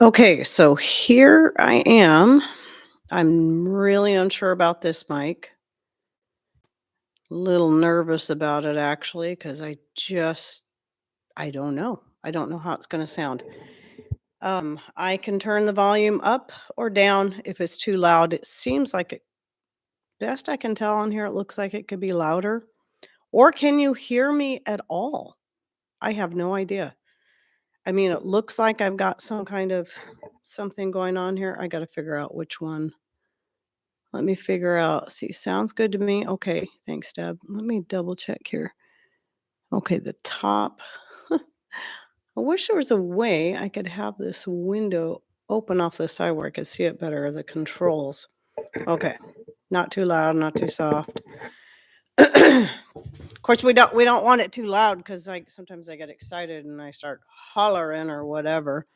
Okay, so here I am. I'm really unsure about this mic. Little nervous about it actually because I don't know. I don't know how it's going to sound. I can turn the volume up or down if it's too loud. It seems like best I can tell on here it looks like it could be louder. Or can you hear me at all? I have no idea. I mean, it looks like I've got some kind of something going on here. I got to figure out which one. Let me figure out. See, sounds good to me. Okay, thanks, Deb. Let me double check here. Okay, the top. I wish there was a way I could have this window open off the side where I could see it better, the controls. Okay. Not too loud, not too soft. Of course, we don't want it too loud because like sometimes I get excited and I start hollering or whatever.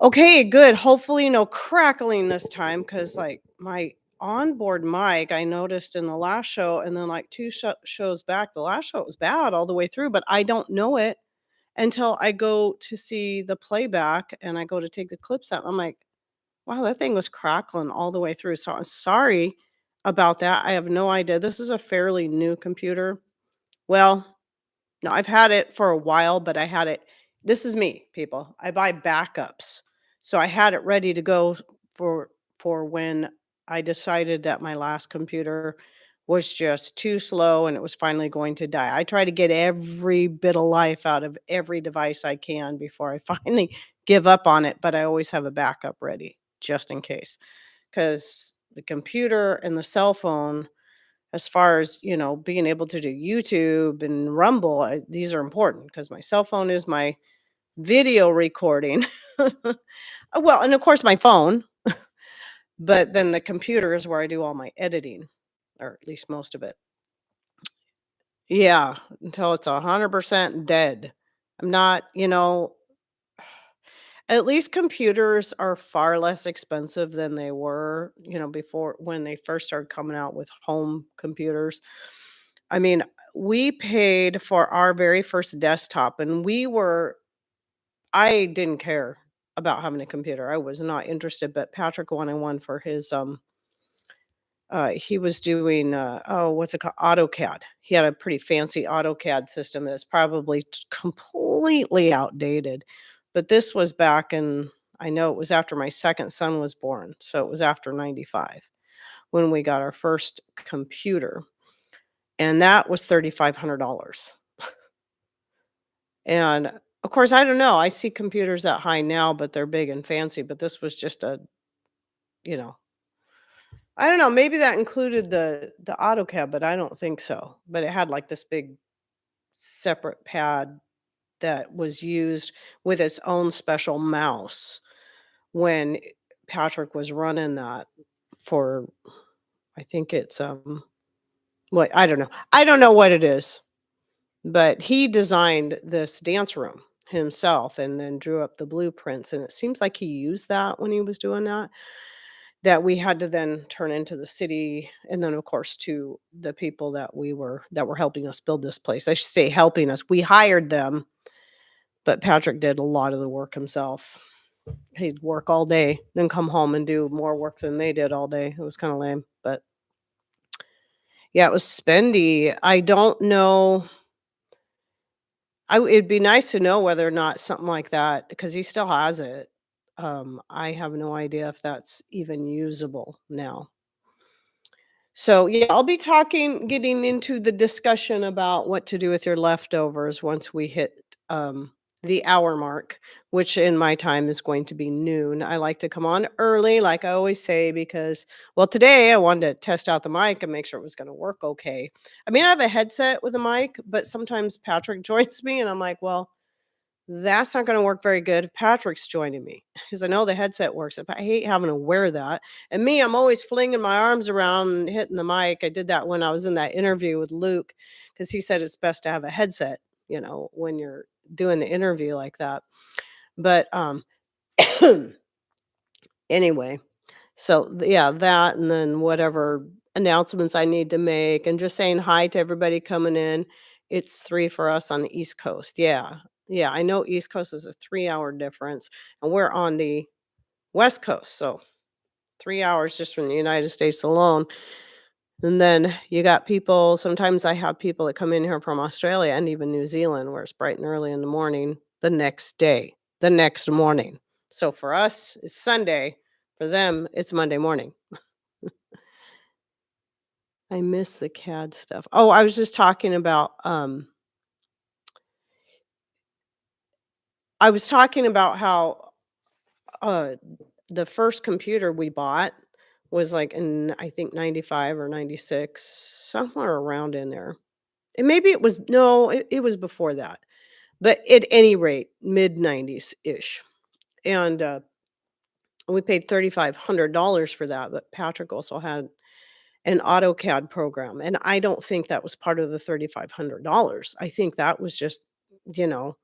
Okay, good. Hopefully no crackling this time because like my onboard mic I noticed in the last show and then like two shows back, the last show it was bad all the way through, but I don't know it until I go to see the playback and I go to take the clips out. I'm like, wow, that thing was crackling all the way through. So I'm sorry about that. I have no idea. This is a fairly new computer. Well, no, I've had it for a while, but I had it this is me, people. I buy backups. So I had it ready to go for when I decided that my last computer was just too slow and it was finally going to die. I try to get every bit of life out of every device I can before I finally give up on it, but I always have a backup ready just in case. Cuz the computer and the cell phone as far as, being able to do YouTube and Rumble, these are important because my cell phone is my video recording. Well, and of course my phone, but then the computer is where I do all my editing, or at least most of it. Yeah, until it's 100% dead. I'm not, at least computers are far less expensive than they were, before when they first started coming out with home computers. I mean, we paid for our very first desktop and I didn't care about having a computer. I was not interested, but Patrick wanted one for his he was doing what's it called? AutoCAD. He had a pretty fancy AutoCAD system that's probably completely outdated. But this was back in I know it was after my second son was born, so it was after 95 when we got our first computer, and that was $3,500. And of course, I don't know. I see computers that high now, but they're big and fancy. But this was just you know, I don't know. Maybe that included the AutoCAD, but I don't think so. But it had like this big separate pad that was used with its own special mouse when Patrick was running that for. I think it's what I don't know. I don't know what it is. But he designed this dance room himself and then drew up the blueprints, and it seems like he used that when he was doing that we had to then turn into the city, and then, of course, to the people that were helping us build this place. I should say helping us. We hired them, but Patrick did a lot of the work himself. He'd work all day, then come home and do more work than they did all day. It was kinda lame, but yeah, it was spendy. I don't know it'd be nice to know whether or not something like that because he still has it. I have no idea if that's even usable now. So, yeah, I'll be getting into the discussion about what to do with your leftovers once we hit the hour mark, which in my time is going to be noon. I like to come on early, like I always say, because, well, today I wanted to test out the mic and make sure it was going to work okay. I mean, I have a headset with a mic, but sometimes Patrick joins me and I'm like, well, that's not gonna work very good if Patrick's joining me because I know the headset works, but I hate having to wear that, and me, I'm always flinging my arms around and hitting the mic. I did that when I was in that interview with Luke because he said it's best to have a headset, when you're doing the interview like that, but, anyway, so, yeah, that and then whatever announcements I need to make and just saying hi to everybody coming in. It's 3 for us on the East Coast, yeah. Yeah, I know East Coast is a 3-hour difference, and we're on the West Coast, so 3 hours just from the United States alone. And then you got people sometimes I have people that come in here from Australia and even New Zealand where it's bright and early in the morning the next day, the next morning. So for us, it's Sunday. For them, it's Monday morning. I miss the CAD stuff. Oh, I was just talking about, I was talking about how, uh, the first computer we bought was, like, in, I think, 95 or 96, somewhere around in there. And maybe it was no, it was before that. But at any rate, mid-90s-ish, and, we paid $3,500 for that, but Patrick also had an AutoCAD program, and I don't think that was part of the $3,500. I think that was just, you know,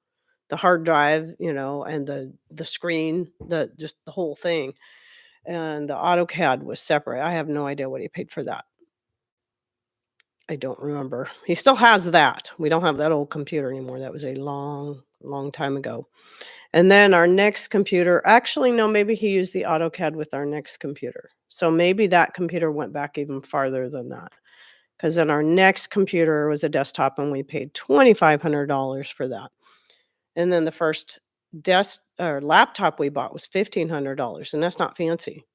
the hard drive, and the screen, just the whole thing, and the AutoCAD was separate. I have no idea what he paid for that. I don't remember. He still has that. We don't have that old computer anymore. That was a long, long time ago. And then our next computer actually, no, maybe he used the AutoCAD with our next computer. So maybe that computer went back even farther than that. Because then our next computer was a desktop and we paid $2,500 for that. And then the first desk or laptop we bought was $1,500, and that's not fancy.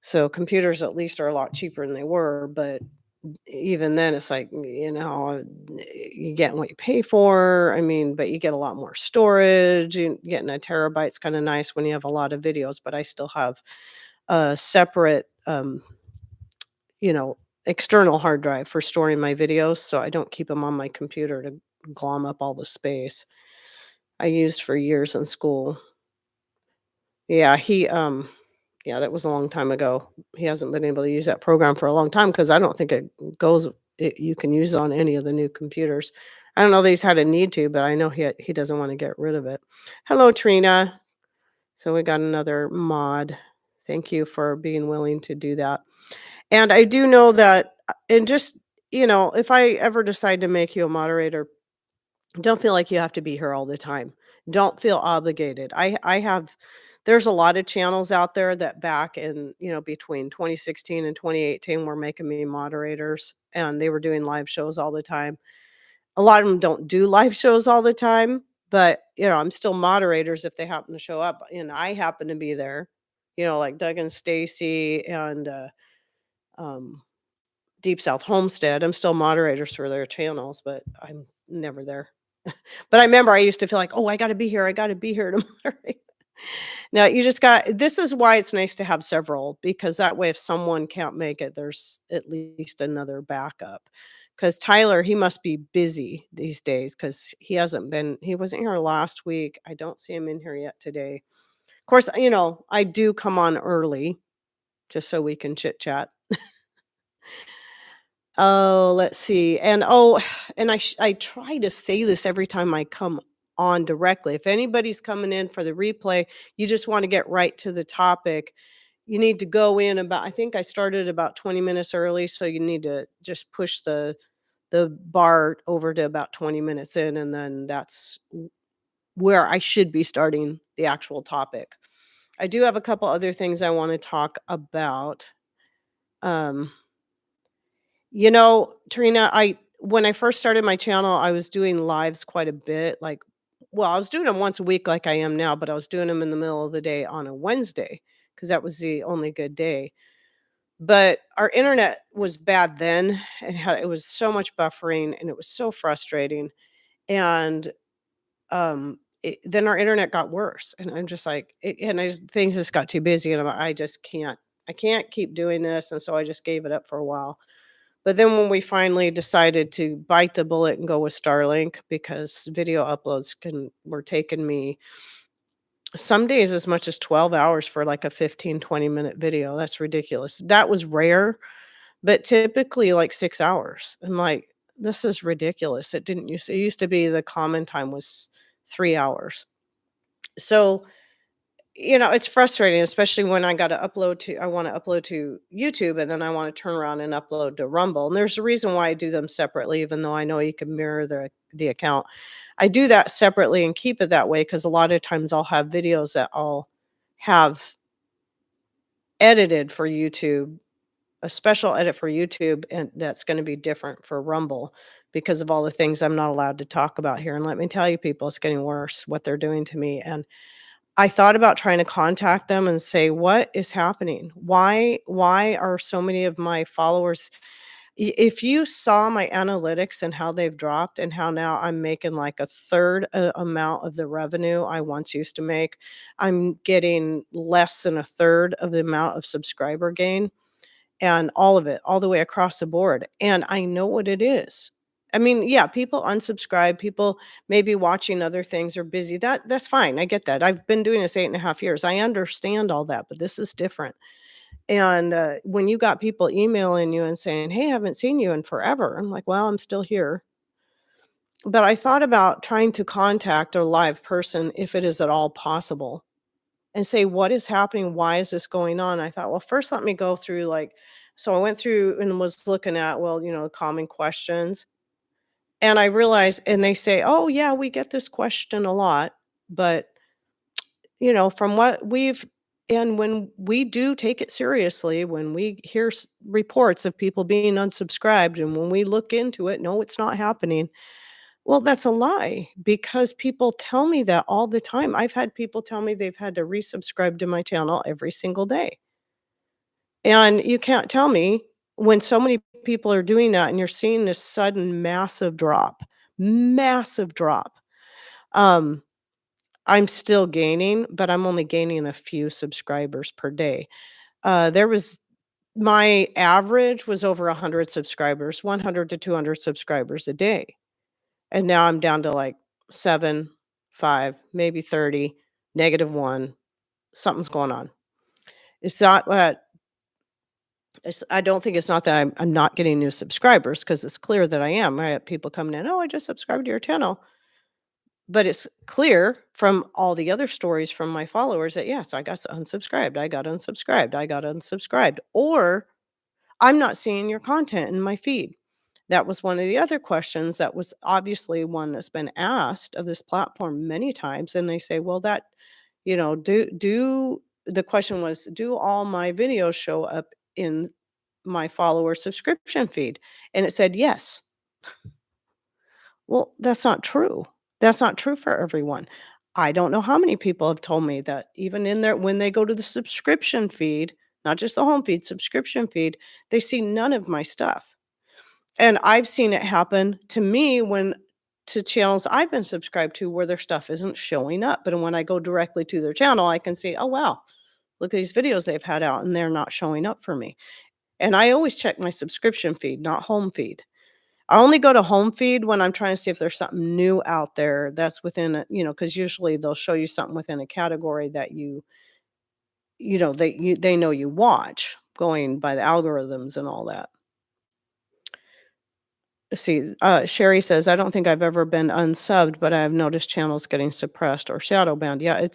So computers at least are a lot cheaper than they were, but even then it's like, you get what you pay for. I mean, but you get a lot more storage. Getting a terabyte's kind of nice when you have a lot of videos, but I still have a separate you know, external hard drive for storing my videos, so I don't keep them on my computer to glom up all the space. I used for years in school. Yeah, yeah, that was a long time ago. He hasn't been able to use that program for a long time because I don't think you can use it on any of the new computers. I don't know that he's had a need to, but I know he doesn't wanna get rid of it. Hello, Trina. So we got another mod. Thank you for being willing to do that. And I do know that, and just, if I ever decide to make you a moderator, don't feel like you have to be here all the time. Don't feel obligated. There's a lot of channels out there that back in, between 2016 and 2018 were making me moderators and they were doing live shows all the time. A lot of them don't do live shows all the time, but I'm still moderators if they happen to show up and I happen to be there. Like Doug and Stacy and um Deep South Homestead. I'm still moderators for their channels, but I'm never there. But I remember I used to feel like, "Oh, I gotta be here to moderate." Now you just got this is why it's nice to have several, because that way if someone can't make it, there's at least another backup. Because Tyler, he must be busy these days because he wasn't here last week. I don't see him in here yet today. Of course, I do come on early just so we can chit chat. Oh, let's see, and I try to say this every time I come on directly. If anybody's coming in for the replay, you just wanna get right to the topic, you need to go in about I think I started about 20 minutes early, so you need to just push the bar over to about 20 minutes in, and then that's where I should be starting the actual topic. I do have a couple other things I wanna talk about, um Tarina, I when I first started my channel, I was doing lives quite a bit. I was doing them once a week like I am now, but I was doing them in the middle of the day on a Wednesday because that was the only good day. But our internet was bad then. It was so much buffering and it was so frustrating. And then our internet got worse, and I'm just like, things just got too busy, and I just can't. I can't keep doing this, and so I just gave it up for a while. But then when we finally decided to bite the bullet and go with Starlink because video uploads were taking me some days as much as 12 hours for like a 15-20 minute video. That's ridiculous. That was rare, but typically like 6 hours. I'm like, this is ridiculous. It used to be the common time was 3 hours. So, It's frustrating, especially when I want to upload to YouTube and then I want to turn around and upload to Rumble. And there's a reason why I do them separately, even though I know you can mirror the account. I do that separately and keep it that way because a lot of times I'll have videos that I'll have edited for YouTube, a special edit for YouTube, and that's going to be different for Rumble because of all the things I'm not allowed to talk about here. And let me tell you, people, it's getting worse what they're doing to me. And I thought about trying to contact them and say, "What is happening? Why are so many of my followers?" If you saw my analytics and how they've dropped and how now I'm making like a third amount of the revenue I once used to make, I'm getting less than a third of the amount of subscriber gain and all of it, all the way across the board. And I know what it is. I mean, yeah, people unsubscribe, people maybe watching other things or busy. That's fine. I get that. I've been doing this 8.5 years. I understand all that, but this is different. And when you got people emailing you and saying, "Hey, I haven't seen you in forever." I'm like, well, I'm still here. But I thought about trying to contact a live person if it is at all possible and say, "What is happening? Why is this going on?" I thought, well, first let me go through so I went through and was looking at, well, common questions. And I realized, and they say, "Oh, yeah, we get this question a lot." But, from what and when we do take it seriously, when we hear reports of people being unsubscribed, and when we look into it, no, it's not happening. Well, that's a lie because people tell me that all the time. I've had people tell me they've had to resubscribe to my channel every single day. And you can't tell me when so many people are doing that and you're seeing this sudden massive drop. Um, I'm still gaining, but I'm only gaining a few subscribers per day. There was My average was over 100 subscribers, 100 to 200 subscribers a day. And now I'm down to like 7, 5, maybe 30, -1. Something's going on. It's not that I don't think it's not that I'm not getting new subscribers because it's clear that I am. I have people coming in, "Oh, I just subscribed to your channel." But it's clear from all the other stories from my followers that, yes, I got unsubscribed, I got unsubscribed, or I'm not seeing your content in my feed. That was one of the other questions that was obviously one that's been asked of this platform many times, and they say, "Well, do the question was, do all my videos show up in my follower subscription feed?" And it said, "Yes." Well, that's not true. That's not true for everyone. I don't know how many people have told me that even in their when they go to the subscription feed, not just the home feed, subscription feed, they see none of my stuff. And I've seen it happen to me when to channels I've been subscribed to where their stuff isn't showing up. But when I go directly to their channel, I can see, "Oh, wow, look at these videos they've had out and they're not showing up for me." And I always check my subscription feed, not home feed. I only go to home feed when I'm trying to see if there's something new out there that's within because usually they'll show you something within a category that they know you watch, going by the algorithms and all that. Let's see, Sherry says, "I don't think I've ever been unsubbed, but I've noticed channels getting suppressed or shadow banned." Yeah,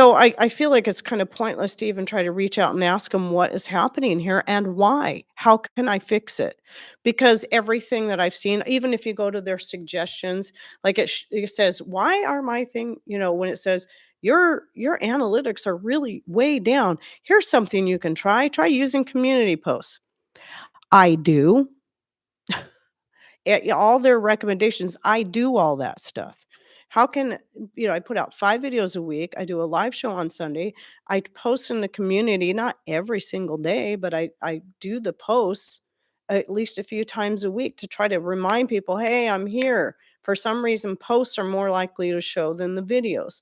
I feel like it's kind of pointless to even try to reach out and ask them what is happening here and why. How can I fix it? Because everything that I've seen, even if you go to their suggestions, like it says, "Why are my thing?" When it says your analytics are really way down. Here's something you can try. Try using community posts. I do. All their recommendations, I do all that stuff. How can I put out 5 videos a week, I do a live show on Sunday, I post in the community, not every single day, but I do the posts at least a few times a week to try to remind people, "Hey, I'm here." For some reason, posts are more likely to show than the videos.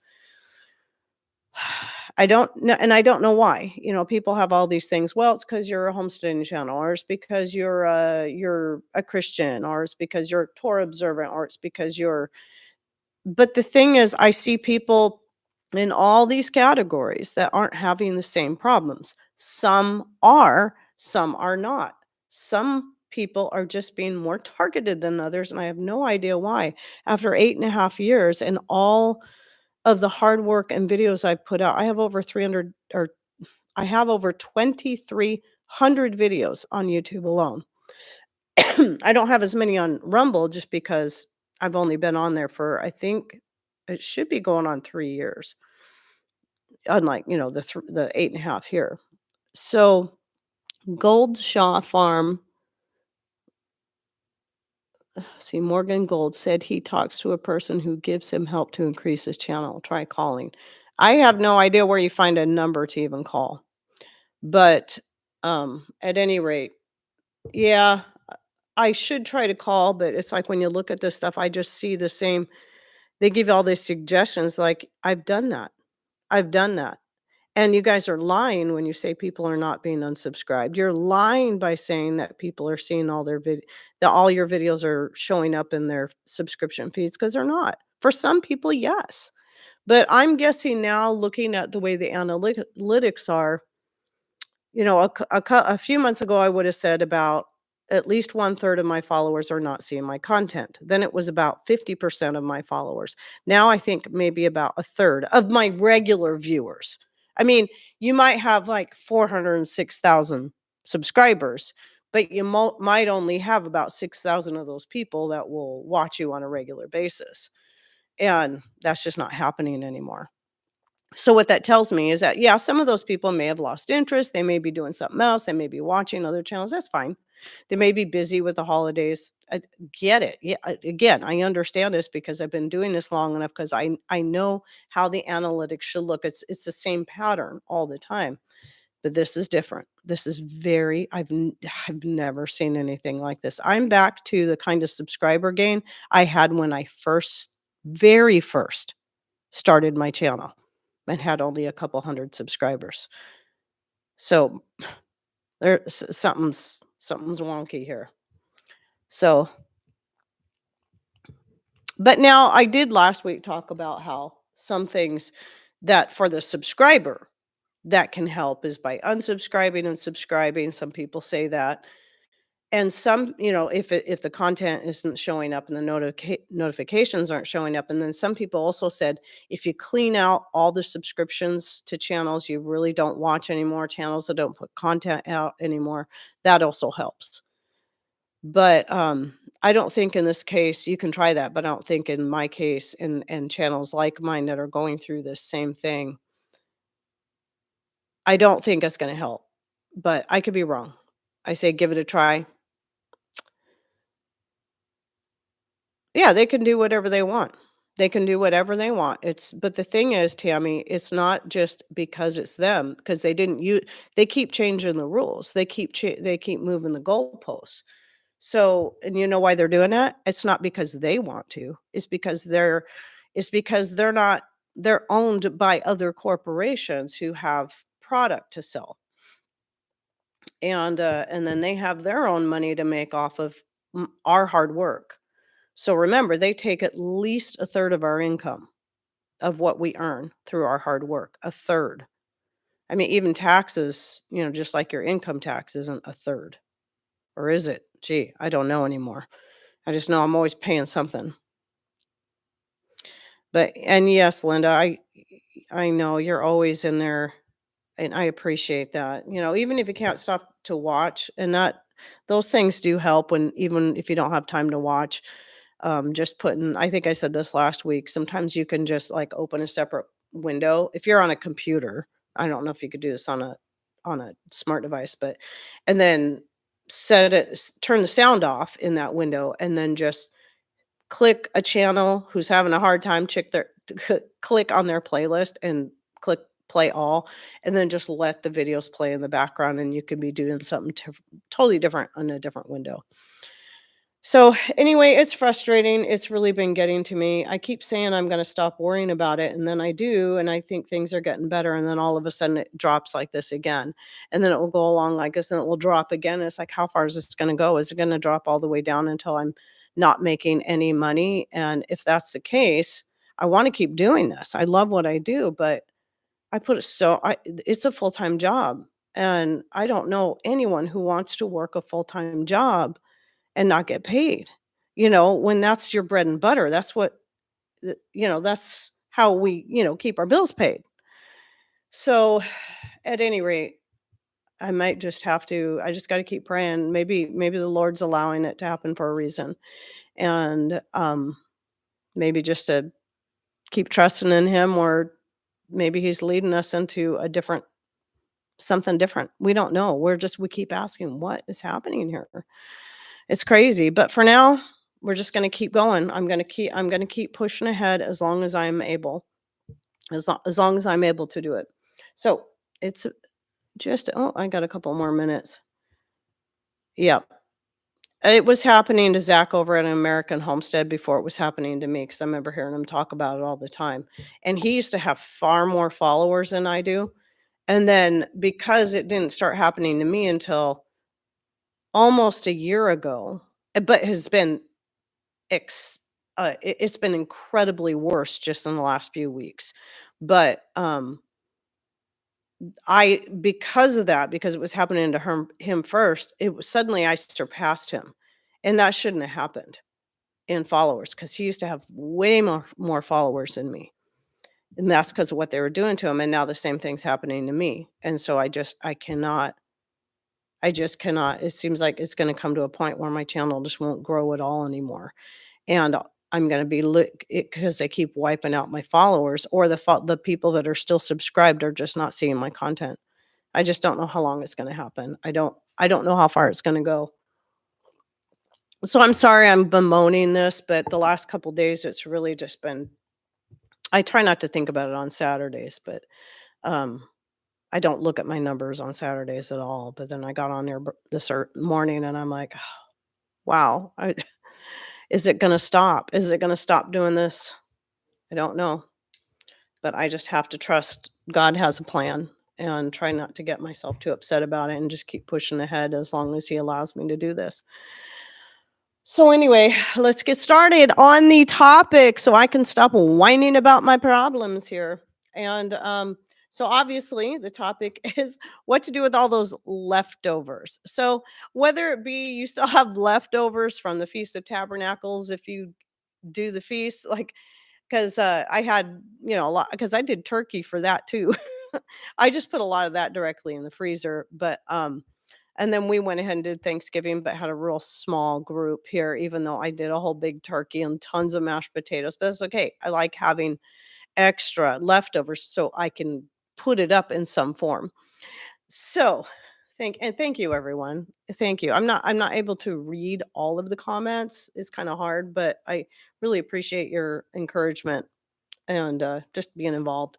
I don't know, and I don't know why. People have all these things. Well, it's because 'cause you're a homesteading channel, or it's because you're a Christian, or it's because you're Torah observant, or it's because you're but the thing is, I see people in all these categories that aren't having the same problems. Some are not. Some people are just being more targeted than others, and I have no idea why. After 8.5 years and all of the hard work and videos I've put out. I have over 300 or I have over 2,300 videos on YouTube alone. I don't have as many on Rumble just because I've only been on there for, I think it should be going on 3 years, unlike, the 8 and a half here. So, Gold Shaw Farm, see, Morgan Gold said he talks to a person who gives him help to increase his channel. Try calling. I have no idea where you find a number to even call. But, at any rate, yeah, I should try to call, but it's like when you look at this stuff, I just see the same. They give you all these suggestions like, "I've done that. I've done that." And you guys are lying when you say people are not being unsubscribed. You're lying by saying that people are seeing that all your videos are showing up in their subscription feeds because 'cause they're not. For some people, yes. But I'm guessing now looking at the way the analytics are, a few months ago, I would have said about at least one third of my followers are not seeing my content. Then it was about 50% of my followers. Now I think maybe about a third of my regular viewers. I mean, you might have like 406,000 subscribers, but you might only have about 6,000 of those people that will watch you on a regular basis. And that's just not happening anymore. So what that tells me is that, yeah, some of those people may have lost interest. They may be doing something else. They may be watching other channels. That's fine. They may be busy with the holidays. I get it. Yeah. Again, I understand this because I've been doing this long enough because I know how the analytics should look. It's the same pattern all the time, but this is different. This is very. I've never seen anything like this. I'm back to the kind of subscriber gain I had when I very first started my channel and had only a couple hundred subscribers. So something's wonky here. So, but now I did last week talk about how some things that for the subscriber that can help is by unsubscribing and subscribing. Some people say that. And some, if the content isn't showing up and the notifications aren't showing up, and then some people also said if you clean out all the subscriptions to channels you really don't watch anymore, channels that don't put content out anymore, that also helps. But I don't think in this case you can try that, but I don't think in my case and channels like mine that are going through this same thing, I don't think it's going to help. But I could be wrong. I say give it a try. Yeah, they can do whatever they want. They can do whatever they want. But the thing is, Tammy, it's not just because it's them, because they keep changing the rules. They keep moving the goalposts. So, and you know why they're doing that? It's not because they want to. It's because they're not they're owned by other corporations who have product to sell. And then they have their own money to make off of our hard work. So remember, they take at least a third of our income of what we earn through our hard work, a third. I mean, even taxes, just like your income tax isn't a third. Or is it? Gee, I don't know anymore. I just know I'm always paying something. And yes, Linda, I know you're always in there and I appreciate that. Even if you can't stop to watch and that those things do help when even if you don't have time to watch. Just putting I think I said this last week, sometimes you can just like open a separate window. If you're on a computer, I don't know if you could do this on a smart device, but and then turn the sound off in that window and then just click a channel who's having a hard time, click on their playlist and click play all, and then just let the videos play in the background, and you could be doing something totally different on a different window. So anyway, it's frustrating. It's really been getting to me. I keep saying I'm going to stop worrying about it, and then I do, and I think things are getting better, and then all of a sudden it drops like this again, and then it will go along like this, and it will drop again. And it's like, how far is this going to go? Is it going to drop all the way down until I'm not making any money? And if that's the case, I want to keep doing this. I love what I do, but it's a full time job, and I don't know anyone who wants to work a full time job and not get paid. When that's your bread and butter, that's how we, keep our bills paid. So at any rate, I might just have to I just got to keep praying. Maybe the Lord's allowing it to happen for a reason. And maybe just to keep trusting in him, or maybe he's leading us into a different something different. We don't know. We keep asking what is happening here. It's crazy, but for now, we're just going to keep going. I'm going to keep pushing ahead as long as I'm able. As long as I'm able to do it. So, it's just oh, I got a couple more minutes. Yeah. It was happening to Zach over at an American Homestead before it was happening to me, because I remember hearing him talk about it all the time. And he used to have far more followers than I do. And then because it didn't start happening to me until almost a year ago, but has been ex it's been incredibly worse just in the last few weeks. But I because of that, because it was happening to him first, it was suddenly I surpassed him. And that shouldn't have happened in followers, because he used to have way more followers than me. And that's because of what they were doing to him. And now the same thing's happening to me. And so I just cannot. It seems like it's going to come to a point where my channel just won't grow at all anymore. And I'm going to be because they keep wiping out my followers, or the people that are still subscribed are just not seeing my content. I just don't know how long it's going to happen. I don't know how far it's going to go. So I'm sorry I'm bemoaning this, but the last couple days it's really just been. I try not to think about it on Saturdays, but um, I don't look at my numbers on Saturdays at all. But then I got on there this morning, and I'm like, wow, is it going to stop? Is it going to stop doing this? I don't know, but I just have to trust God has a plan and try not to get myself too upset about it, and just keep pushing ahead as long as He allows me to do this. So, anyway, let's get started on the topic so I can stop whining about my problems here. And so, obviously, the topic is what to do with all those leftovers. So, whether it be you still have leftovers from the Feast of Tabernacles, if you do the feast, like, because I had, a lot, because I did turkey for that too. I just put a lot of that directly in the freezer, but and then we went ahead and did Thanksgiving, but had a real small group here, even though I did a whole big turkey and tons of mashed potatoes. But that's okay. I like having extra leftovers so I can put it up in some form. So thank you, everyone. Thank you. I'm not able to read all of the comments. It's kind of hard, but I really appreciate your encouragement and just being involved.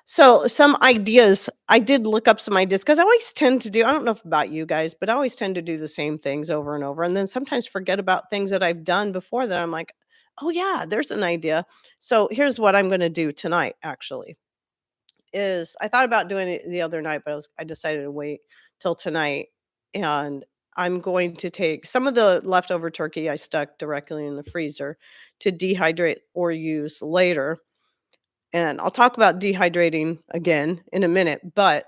So some ideas, I did look up some ideas, because I always tend to do, I don't know if about you guys, but I always tend to do the same things over and over. And then sometimes forget about things that I've done before that I'm like, oh yeah, there's an idea. So here's what I'm going to do tonight, actually, is I thought about doing it the other night, but I decided to wait till tonight. And I'm going to take some of the leftover turkey I stuck directly in the freezer to dehydrate or use later, and I'll talk about dehydrating again in a minute. But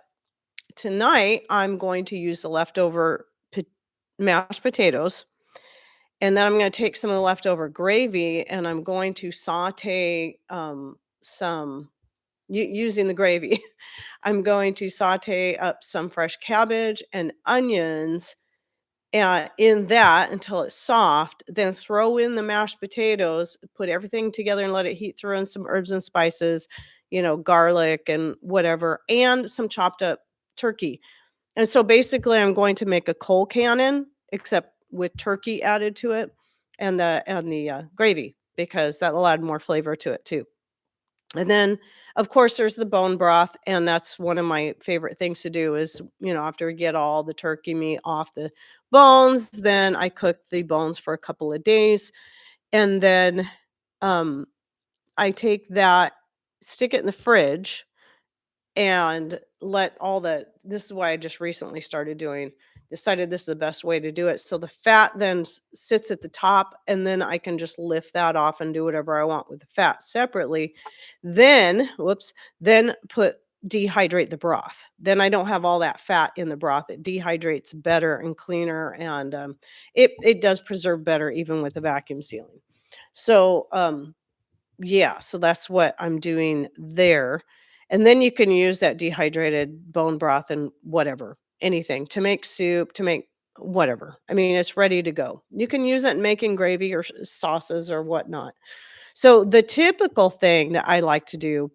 tonight, I'm going to use the leftover mashed potatoes. And then I'm going to take some of the leftover gravy, and I'm going to saute some using the gravy. I'm going to saute up some fresh cabbage and onions in that until it's soft, then throw in the mashed potatoes, put everything together and let it heat, throw in some herbs and spices, garlic and whatever, and some chopped up turkey. And so basically I'm going to make a cold cannon, except with turkey added to it, and the gravy, because that'll add more flavor to it too. And then, of course, there's the bone broth, and that's one of my favorite things to do is, after we get all the turkey meat off the bones, then I cook the bones for a couple of days. And then um, I take that, stick it in the fridge, and let all the this is why I just recently started doing decided this is the best way to do it. So the fat then sits at the top, and then I can just lift that off and do whatever I want with the fat separately. Then, whoops, then put dehydrate the broth. Then I don't have all that fat in the broth. It dehydrates better and cleaner, and it does preserve better even with the vacuum sealing. So Yeah, so that's what I'm doing there. And then you can use that dehydrated bone broth and whatever, anything to make soup, to make whatever. I mean, it's ready to go. You can use it in making gravy or sauces or whatnot. So the typical thing that I like to do,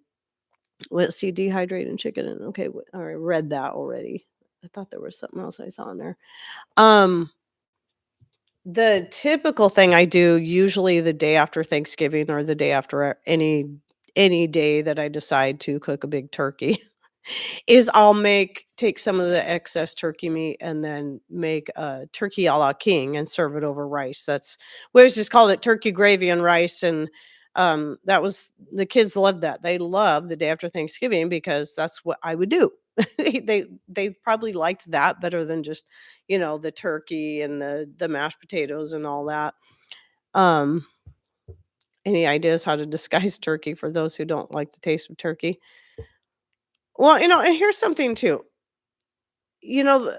let's see, dehydrated chicken. And okay, I read that already. I thought there was something else I saw in there. Um, the typical thing I do usually the day after Thanksgiving or the day after any day that I decide to cook a big turkey is I'll take some of the excess turkey meat and then make a turkey a la king and serve it over rice. That's we always just called it turkey gravy and rice, and that was the kids loved that. They loved the day after Thanksgiving because that's what I would do. They probably liked that better than just, the turkey and the mashed potatoes and all that. Um, any ideas how to disguise turkey for those who don't like the taste of turkey? Well, and here's something too. You know,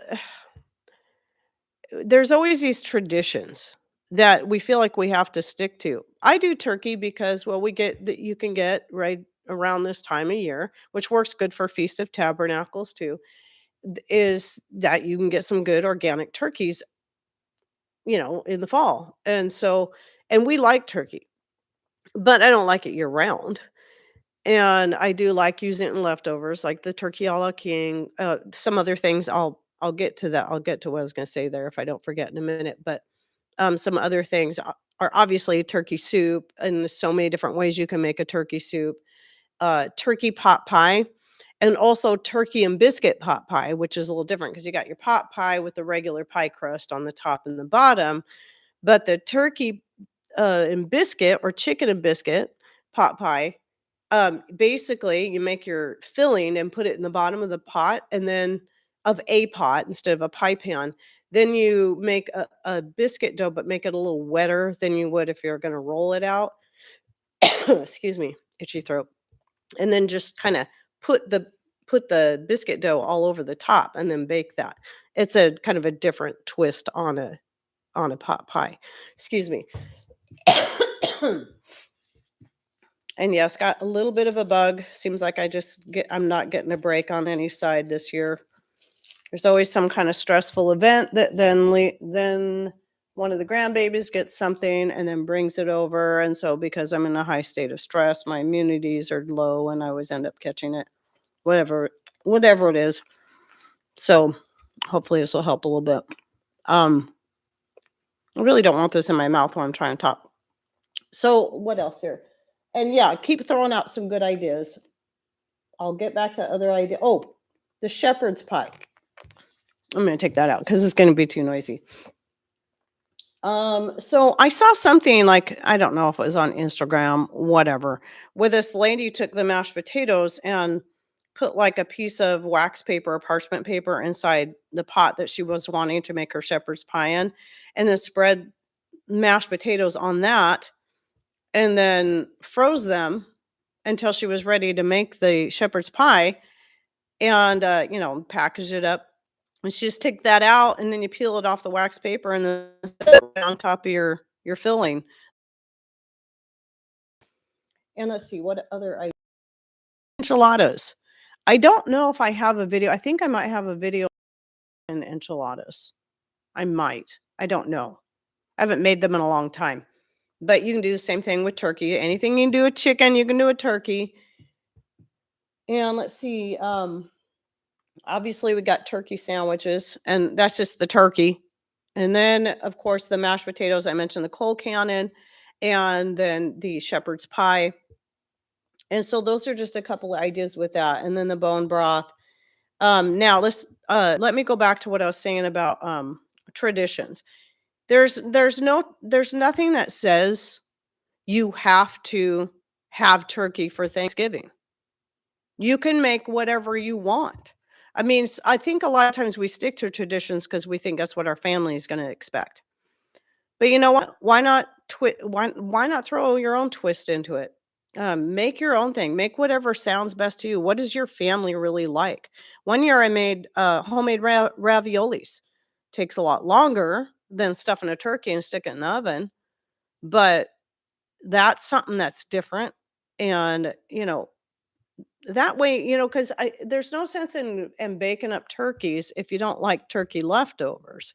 there's always these traditions that we feel like we have to stick to. I do turkey because, well, we get that you can get right around this time of year, which works good for Feast of Tabernacles too, is that you can get some good organic turkeys, in the fall. And we like turkey, but I don't like it year round. And I do like using it in leftovers, like the turkey a la king, some other things. I'll get to that. I'll get to what I was going to say there if I don't forget in a minute. But some other things are obviously turkey soup, and there's so many different ways you can make a turkey soup. Turkey pot pie, and also turkey and biscuit pot pie, which is a little different because you got your pot pie with the regular pie crust on the top and the bottom, but the turkey and biscuit or chicken and biscuit pot pie, basically you make your filling and put it in the bottom of the pot, and then of a pot instead of a pie pan. Then you make a biscuit dough, but make it a little wetter than you would if you're going to roll it out. Excuse me, itchy throat. And then just kind of put the put the biscuit dough all over the top and then bake that. It's a kind of a different twist on a pot pie. Excuse me. And yes, got a little bit of a bug. Seems like I'm not getting a break on any side this year. There's always some kind of stressful event that then one of the grandbabies gets something and then brings it over. And so because I'm in a high state of stress, my immunities are low and I always end up catching it. Whatever whatever it is. So hopefully this will help a little bit. Um, I really don't want this in my mouth while I'm trying to talk. So what else here? And yeah, keep throwing out some good ideas. I'll get back to other ideas. Oh, the shepherd's pie. I'm gonna take that out because it's gonna be too noisy. So I saw something like I don't know if it was on Instagram, whatever, where this lady took the mashed potatoes and put like a piece of wax paper or parchment paper inside the pot that she was wanting to make her shepherd's pie in, and then spread mashed potatoes on that, and then froze them until she was ready to make the shepherd's pie, and package it up. And she just take that out, and then you peel it off the wax paper, and then set it on top of your filling. And let's see what other enchiladas. I don't know if I have a video. I think I might have a video in enchiladas. I might. I don't know. I haven't made them in a long time. But you can do the same thing with turkey. Anything you can do with chicken, you can do with turkey. And let's see. Obviously, we got turkey sandwiches, and that's just the turkey. And then, of course, the mashed potatoes. I mentioned the cold cannon, and then the shepherd's pie. And so those are just a couple of ideas with that. And then the bone broth. Now let me go back to what I was saying about traditions. There's nothing that says you have to have turkey for Thanksgiving. You can make whatever you want. I mean, I think a lot of times we stick to traditions because we think that's what our family is going to expect. But you know what? Why not throw your own twist into it? Make your own thing. Make whatever sounds best to you. What does your family really like? One year I made homemade raviolis. Takes a lot longer than stuffing a turkey and stick it in the oven, but that's something that's different And, that way, because there's no sense in baking up turkeys if you don't like turkey leftovers.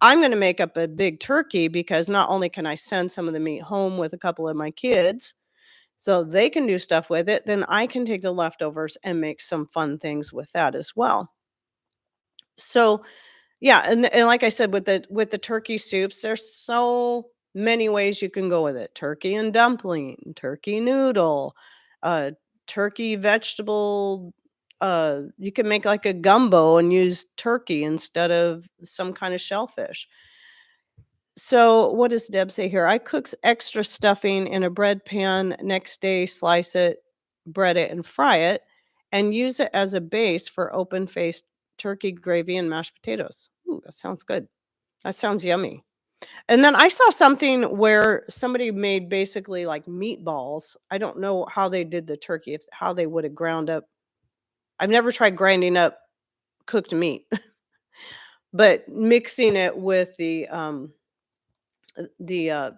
I'm gonna make up a big turkey because not only can I send some of the meat home with a couple of my kids, so they can do stuff with it, then I can take the leftovers and make some fun things with that as well. So, yeah, and like I said, with the turkey soups, there's so many ways you can go with it. Turkey and dumpling, turkey noodle, uh, turkey vegetable. You can make like a gumbo and use turkey instead of some kind of shellfish. So, what does Deb say here? I cooks extra stuffing in a bread pan. Next day, slice it, bread it, and fry it, and use it as a base for open faced turkey gravy and mashed potatoes. Ooh, that sounds good. That sounds yummy. And then I saw something where somebody made basically like meatballs. I don't know how they did the turkey, if how they would have ground up. I've never tried grinding up cooked meat, but mixing it with the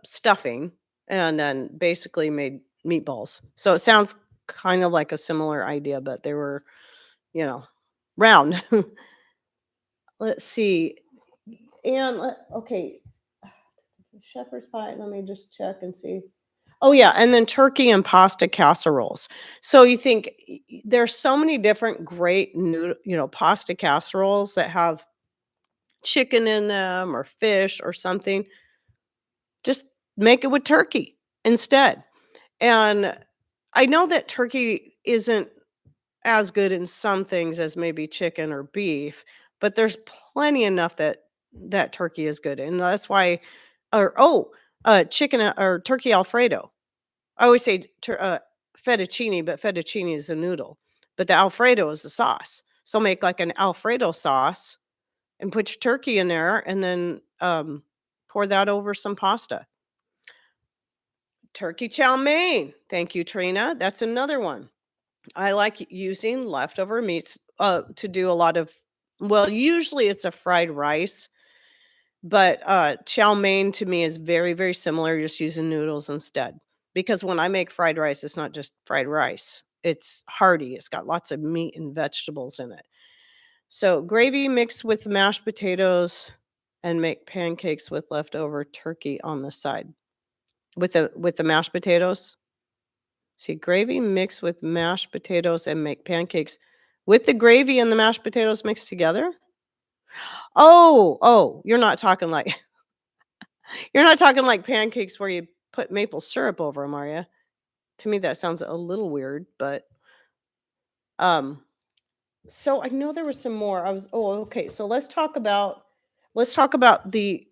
stuffing and then basically made meatballs. So it sounds kind of like a similar idea, but they were, you know, round. Let's see. And okay, shepherd's pie. Let me just check and see. Oh yeah, and then turkey and pasta casseroles. So you think there's so many different great pasta casseroles that have chicken in them or fish or something. Just make it with turkey instead. And I know that turkey isn't as good in some things as maybe chicken or beef, but there's plenty enough that turkey is good, and that's why or chicken or turkey Alfredo. I always say fettuccine, but fettuccine is a noodle, but the Alfredo is the sauce. So make like an Alfredo sauce and put your turkey in there, and then pour that over some pasta. Turkey chow mein. Thank you, Trina. That's another one. I like using leftover meats to do a lot of, well, usually it's a fried rice, but chow mein to me is very, very similar, just using noodles instead. Because when I make fried rice, it's not just fried rice, it's hearty, it's got lots of meat and vegetables in it. So, gravy mixed with mashed potatoes and make pancakes with leftover turkey on the side. With the mashed potatoes. See, gravy mixed with mashed potatoes and make pancakes with the gravy and the mashed potatoes mixed together? Oh, you're not talking like you're not talking like pancakes where you put maple syrup over them, are you? To me, that sounds a little weird, but, um, so I know there was some more. Okay, so let's talk about the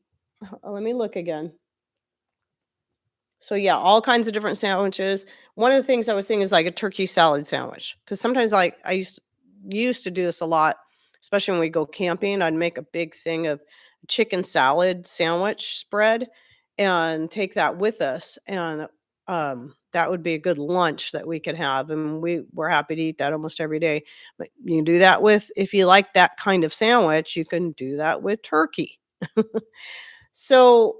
let me look again. So yeah, all kinds of different sandwiches. One of the things I was thinking is like a turkey salad sandwich because sometimes like I used to do this a lot, especially when we go camping. I'd make a big thing of chicken salad sandwich spread and take that with us, and that would be a good lunch that we could have, and we were happy to eat that almost every day. But you can do that with if you like that kind of sandwich, you can do that with turkey. So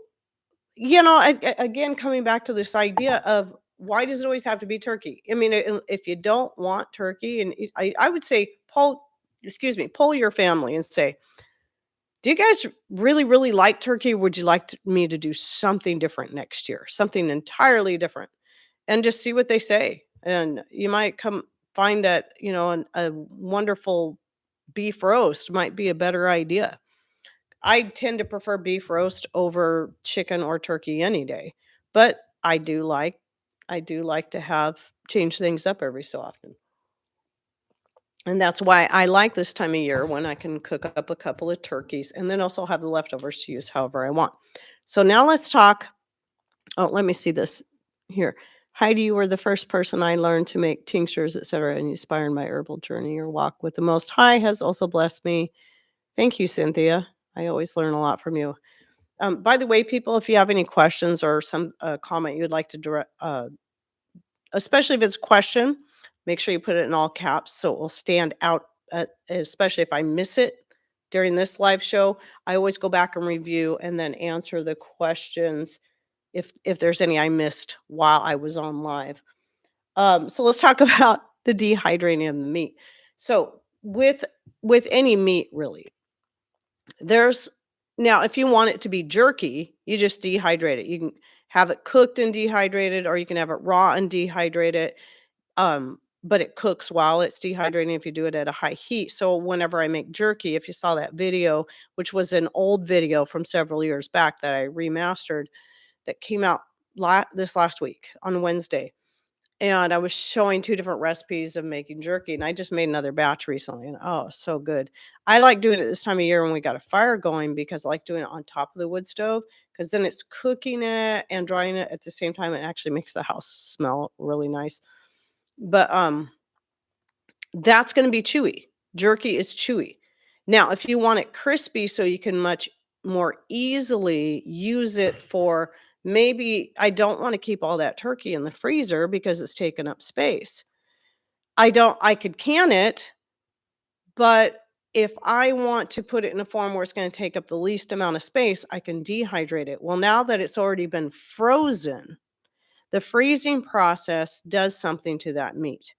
again, coming back to this idea of why does it always have to be turkey? I mean, if you don't want turkey, and I would say poll your family and say, do you guys really, really like turkey? Would you like me to do something different next year, something entirely different, and just see what they say? And you might come find that a wonderful beef roast might be a better idea. I tend to prefer beef roast over chicken or turkey any day, but I do like to have change things up every so often. And that's why I like this time of year when I can cook up a couple of turkeys and then also have the leftovers to use however I want. So now let's talk. Oh, let me see this here. Heidi, you were the first person I learned to make tinctures, etc., and you inspired my herbal journey. Your walk with the Most High has also blessed me. Thank you, Cynthia. I always learn a lot from you. By the way, people, if you have any questions or some comment you'd like to direct, especially if it's a question, make sure you put it in all caps so it will stand out. Especially if I miss it during this live show, I always go back and review and then answer the questions if there's any I missed while I was on live. So let's talk about the dehydrating of the meat. So with any meat really, there's now if you want it to be jerky, you just dehydrate it. You can have it cooked and dehydrated, or you can have it raw and dehydrate it. But it cooks while it's dehydrating if you do it at a high heat. So whenever I make jerky, if you saw that video, which was an old video from several years back that I remastered, that came out this last week on Wednesday. And I was showing 2 different recipes of making jerky, and I just made another batch recently, and, oh, so good. I like doing it this time of year when we got a fire going because I like doing it on top of the wood stove, because then it's cooking it and drying it at the same time. It actually makes the house smell really nice. But, that's gonna be chewy. Jerky is chewy. Now, if you want it crispy so you can much more easily use it for maybe I don't wanna keep all that turkey in the freezer because it's taking up space. I could can it, but if I want to put it in a form where it's gonna take up the least amount of space, I can dehydrate it. Well, now that it's already been frozen, the freezing process does something to that meat.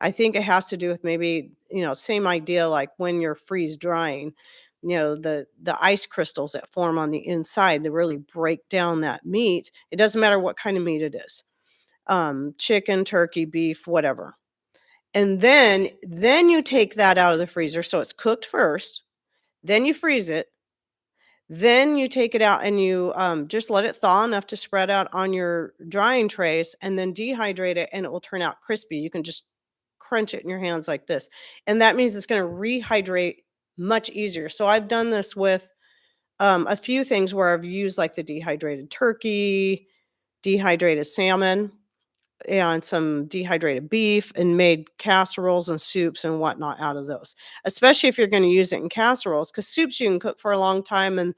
I think it has to do with maybe, same idea like when you're freeze drying, the ice crystals that form on the inside that really break down that meat. It doesn't matter what kind of meat it is. Chicken, turkey, beef, whatever. And then you take that out of the freezer. So it's cooked first, then you freeze it, then you take it out and you just let it thaw enough to spread out on your drying trays and then dehydrate it and it will turn out crispy. You can just crunch it in your hands like this. And that means it's going to rehydrate much easier. So I've done this with a few things where I've used like the dehydrated turkey, dehydrated salmon, and some dehydrated beef and made casseroles and soups and whatnot out of those. Especially if you're going to use it in casseroles, because soups you can cook for a long time and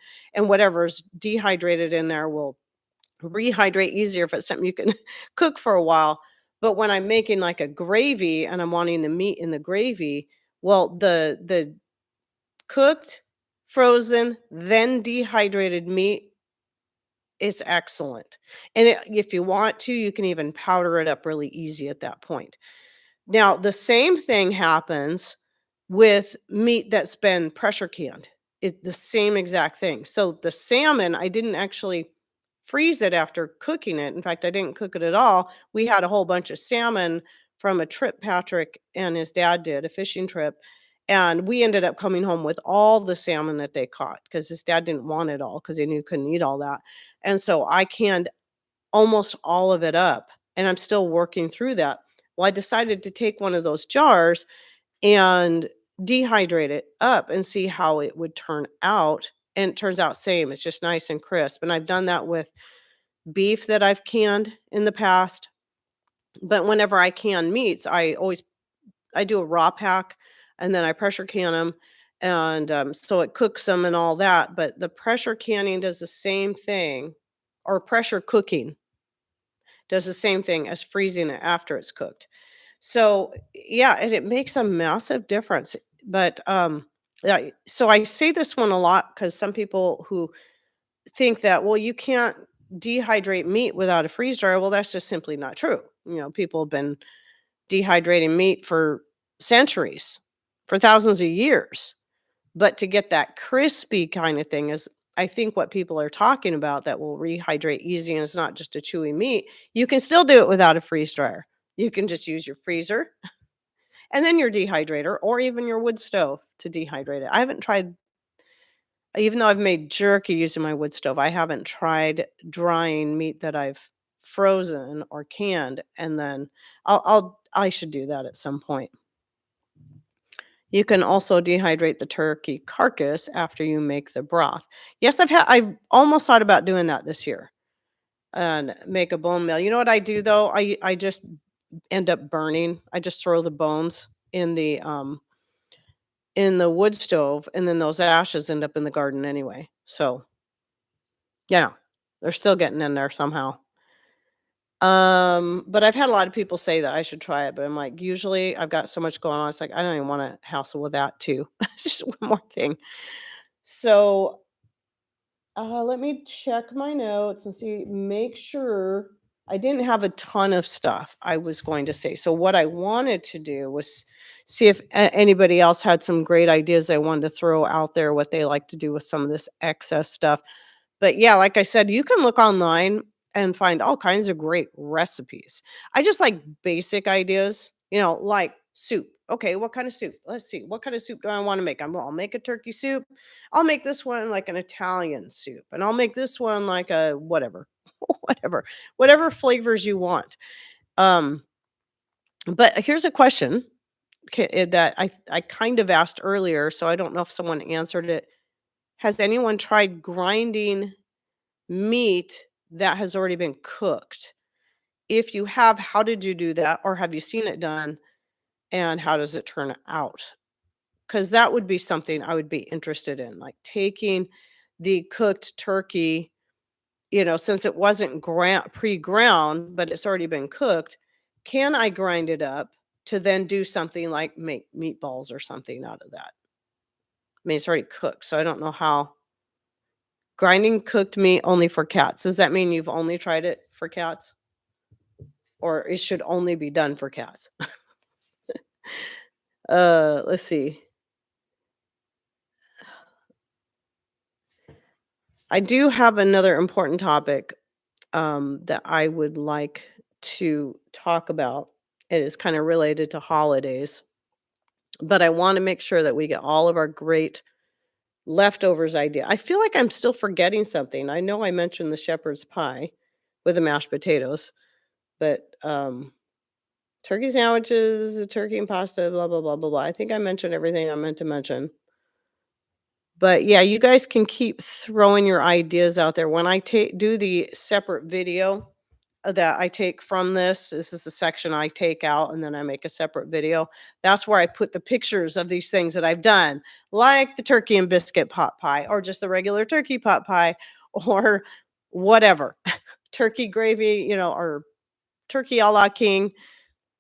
whatever's dehydrated in there will rehydrate easier if it's something you can cook for a while. But when I'm making like a gravy and I'm wanting the meat in the gravy, well, the cooked, frozen, then dehydrated meat is excellent. And if you want to, you can even powder it up really easy at that point. Now, the same thing happens with meat that's been pressure canned. It's the same exact thing. So the salmon, I didn't actually freeze it after cooking it. In fact, I didn't cook it at all. We had a whole bunch of salmon from a trip Patrick and his dad did, a fishing trip. And we ended up coming home with all the salmon that they caught because his dad didn't want it all because he knew he couldn't eat all that. And so I canned almost all of it up, and I'm still working through that. Well, I decided to take one of those jars and dehydrate it up and see how it would turn out, and it turns out same, it's just nice and crisp, and I've done that with beef that I've canned in the past, but whenever I can meats, I do a raw pack, and then I pressure can them, and, so it cooks them and all that, but the pressure canning does the same thing or pressure cooking does the same thing as freezing it after it's cooked. So, yeah, and it makes a massive difference. But yeah, so I say this one a lot because some people who think that, well, you can't dehydrate meat without a freeze dryer. Well, that's just simply not true. People have been dehydrating meat for centuries, for thousands of years. But to get that crispy kind of thing is, I think, what people are talking about that will rehydrate easy and it's not just a chewy meat. You can still do it without a freeze dryer. You can just use your freezer and then your dehydrator or even your wood stove to dehydrate it. I haven't tried, even though I've made jerky using my wood stove, I haven't tried drying meat that I've frozen or canned and then I should do that at some point. You can also dehydrate the turkey carcass after you make the broth. Yes, I've almost thought about doing that this year and make a bone meal. You know what I do though? I just end up burning. I just throw the bones in the wood stove and then those ashes end up in the garden anyway. So, yeah, they're still getting in there somehow. But I've had a lot of people say that I should try it, but I'm like, usually I've got so much going on. It's like I don't even want to hassle with that too. It's just one more thing. So let me check my notes and see, make sure. I didn't have a ton of stuff I was going to say. So what I wanted to do was see if anybody else had some great ideas they wanted to throw out there, what they like to do with some of this excess stuff. But yeah, like I said, you can look online and find all kinds of great recipes. I just like basic ideas, like soup. Okay, what kind of soup? Let's see. What kind of soup do I want to make? I'll make a turkey soup. I'll make this one like an Italian soup, and I'll make this one like a whatever, whatever flavors you want. Um, but here's a question that I kind of asked earlier, so I don't know if someone answered it. Has anyone tried grinding meat that has already been cooked? If you have, how did you do that? Or have you seen it done? And how does it turn out? Because that would be something I would be interested in, like taking the cooked turkey, since it wasn't pre-ground, but it's already been cooked. Can I grind it up to then do something like make meatballs or something out of that? I mean, it's already cooked, so I don't know how. Grinding cooked meat only for cats. Does that mean you've only tried it for cats? Or it should only be done for cats? Let's see. I do have another important topic that I would like to talk about. It is kind of related to holidays, but I want to make sure that we get all of our great leftovers idea. I feel like I'm still forgetting something. I know I mentioned the shepherd's pie with the mashed potatoes, but turkey sandwiches, the turkey and pasta, blah blah blah blah blah. I think I mentioned everything I meant to mention. But yeah, you guys can keep throwing your ideas out there. When I do the separate video that I take from this is the section I take out and then I make a separate video. That's where I put the pictures of these things that I've done, like the turkey and biscuit pot pie or just the regular turkey pot pie or whatever. Turkey gravy, or turkey a la king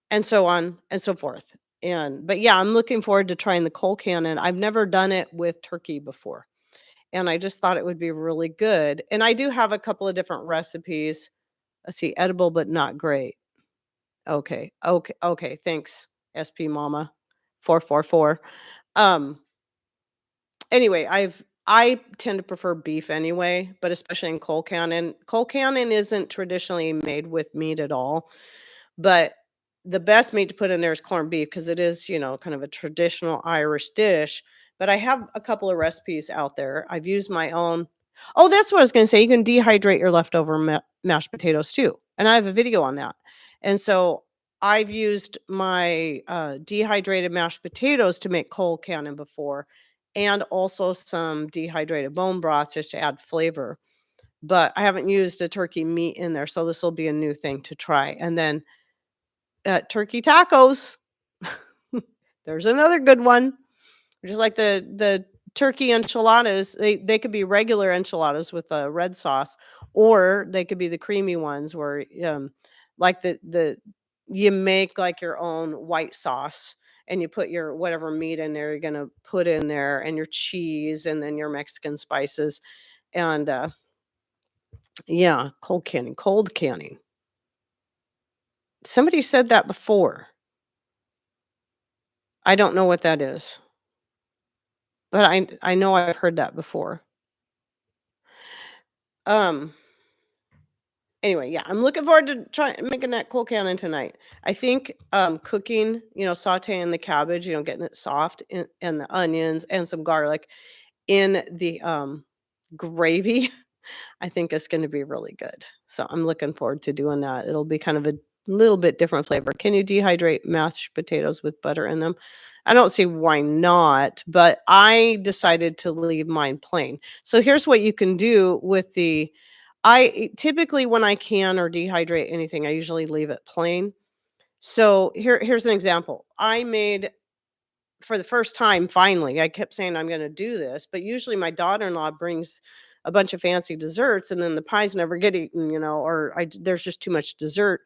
and so on and so forth. But yeah, I'm looking forward to trying the coal cannon. I've never done it with turkey before. And I just thought it would be really good. And I do have a couple of different recipes. Let's see, edible but not great. Okay. Okay. Okay. Thanks, SP Mama 444. Um anyway, I tend to prefer beef anyway, but especially in coal cannon. Coal cannon isn't traditionally made with meat at all. But the best meat to put in there is corned beef because it is, kind of a traditional Irish dish. But I have a couple of recipes out there. I've used my own. Oh, that's what I was going to say. You can dehydrate your leftover mashed potatoes too. And I have a video on that. And so I've used my dehydrated mashed potatoes to make cold cannon before, and also some dehydrated bone broth just to add flavor. But I haven't used a turkey meat in there. So this will be a new thing to try. And then turkey tacos. There's another good one. Just like the turkey enchiladas, they could be regular enchiladas with a red sauce, or they could be the creamy ones where like the you make like your own white sauce and you put your whatever meat in there you're gonna put in there and your cheese and then your Mexican spices and yeah, cold canning. Somebody said that before. I don't know what that is. But I know I've heard that before. Um, anyway, yeah, I'm looking forward to trying making that cold cannon tonight. I think, cooking, sauteing the cabbage, getting it soft and the onions and some garlic in the, gravy, I think it's gonna be really good. So I'm looking forward to doing that. It'll be kind of a little bit different flavor. Can you dehydrate mashed potatoes with butter in them? I don't see why not, but I decided to leave mine plain. So here's what you can do with I typically when I can or dehydrate anything, I usually leave it plain. So here's an example. I made for the first time, finally, I kept saying I'm gonna do this, but usually my daughter-in-law brings a bunch of fancy desserts and then the pies never get eaten, or there's just too much dessert.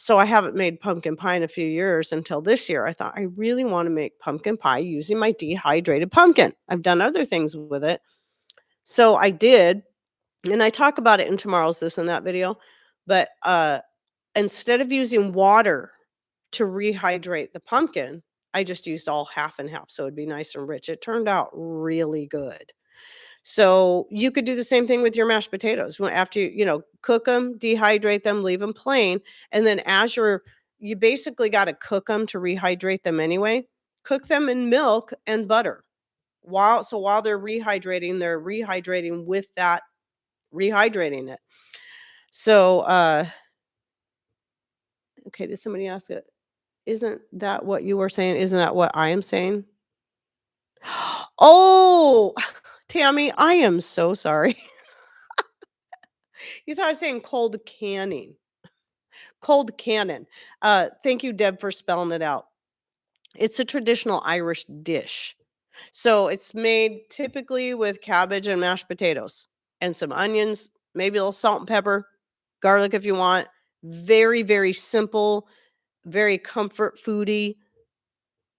So I haven't made pumpkin pie in a few years until this year. I thought I really want to make pumpkin pie using my dehydrated pumpkin. I've done other things with it. So I did, and I talk about it in tomorrow's this and that video. But Instead of using water to rehydrate the pumpkin, I just used all half and half, so it'd be nice and rich. It turned out really good. So, you could do the same thing with your mashed potatoes. After cook them, dehydrate them, leave them plain, and then as you basically gotta cook them to rehydrate them anyway. Cook them in milk and butter. While they're rehydrating with that rehydrating it. So, okay, did somebody ask it? Isn't that what you were saying? Isn't that what I am saying? Oh, Tammy, I am so sorry. You thought I was saying cold canning. Cold cannon. Thank you, Deb, for spelling it out. It's a traditional Irish dish. So it's made typically with cabbage and mashed potatoes and some onions, maybe a little salt and pepper, garlic if you want. Very, very simple, very comfort foody.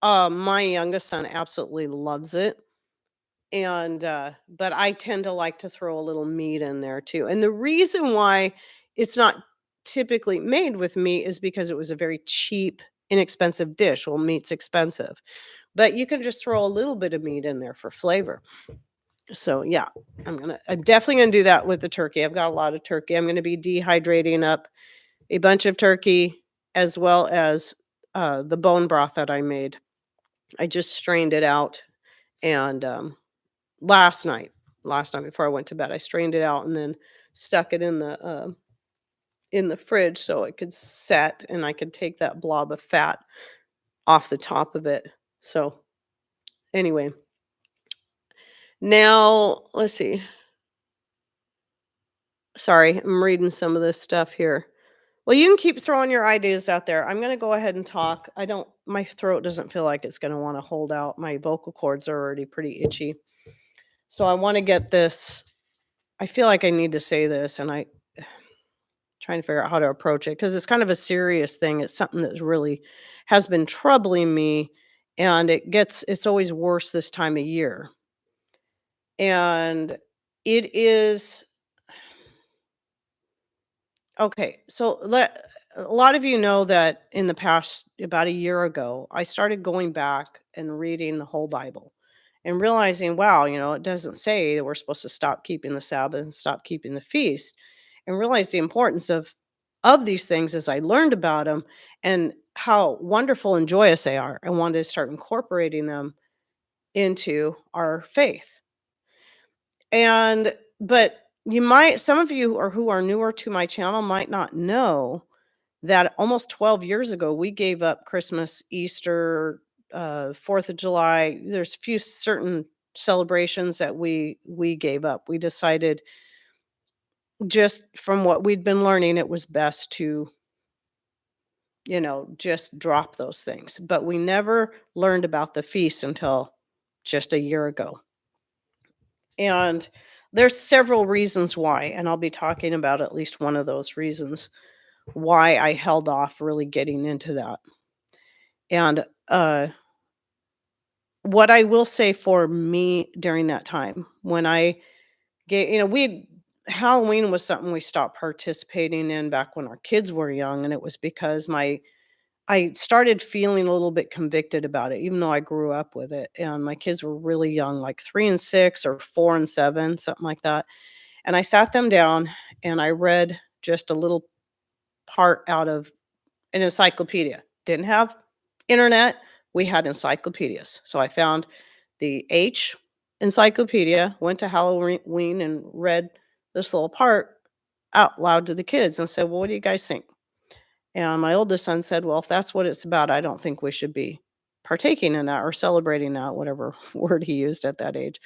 My youngest son absolutely loves it. And but I tend to like to throw a little meat in there too. And the reason why it's not typically made with meat is because it was a very cheap, inexpensive dish. Well, meat's expensive. But you can just throw a little bit of meat in there for flavor. So yeah, I'm definitely gonna do that with the turkey. I've got a lot of turkey. I'm gonna be dehydrating up a bunch of turkey as well as the bone broth that I made. I just strained it out and last night last night before I went to bed, I strained it out and then stuck it in the fridge so it could set and I could take that blob of fat off the top of it. So, anyway, now let's see. Sorry, I'm reading some of this stuff here. Well, you can keep throwing your ideas out there. I'm gonna go ahead and talk. I don't My throat doesn't feel like it's gonna wanna hold out. My vocal cords are already pretty itchy. So I wanna get this I feel like I need to say this, and I trying to figure out how to approach it because it's kind of a serious thing. It's something that really has been troubling me, and it's always worse this time of year. And it is okay. A lot of you know that in the past, about a year ago, I started going back and reading the whole Bible and realizing, wow, it doesn't say that we're supposed to stop keeping the Sabbath and stop keeping the feast, and realize the importance of these things as I learned about them and how wonderful and joyous they are. I wanted to start incorporating them into our faith. And but some of you or who are newer to my channel might not know that almost 12 years ago, we gave up Christmas, Easter, 4th of July. There's a few certain celebrations that we gave up. We decided just from what we'd been learning, it was best to, just drop those things. But we never learned about the feast until just a year ago. And there's several reasons why, and I'll be talking about at least one of those reasons why I held off really getting into that. And what I will say for me during that time when I get, we Halloween was something we stopped participating in back when our kids were young, and it was because I started feeling a little bit convicted about it, even though I grew up with it. And my kids were really young, like 3 and 6 or 4 and 7, something like that. And I sat them down and I read just a little part out of an encyclopedia. Didn't have internet, we had encyclopedias. So I found the H encyclopedia, went to Halloween and read this little part out loud to the kids and said, "Well, what do you guys think?" And my oldest son said, "Well, if that's what it's about, I don't think we should be partaking in that or celebrating that," whatever word he used at that age.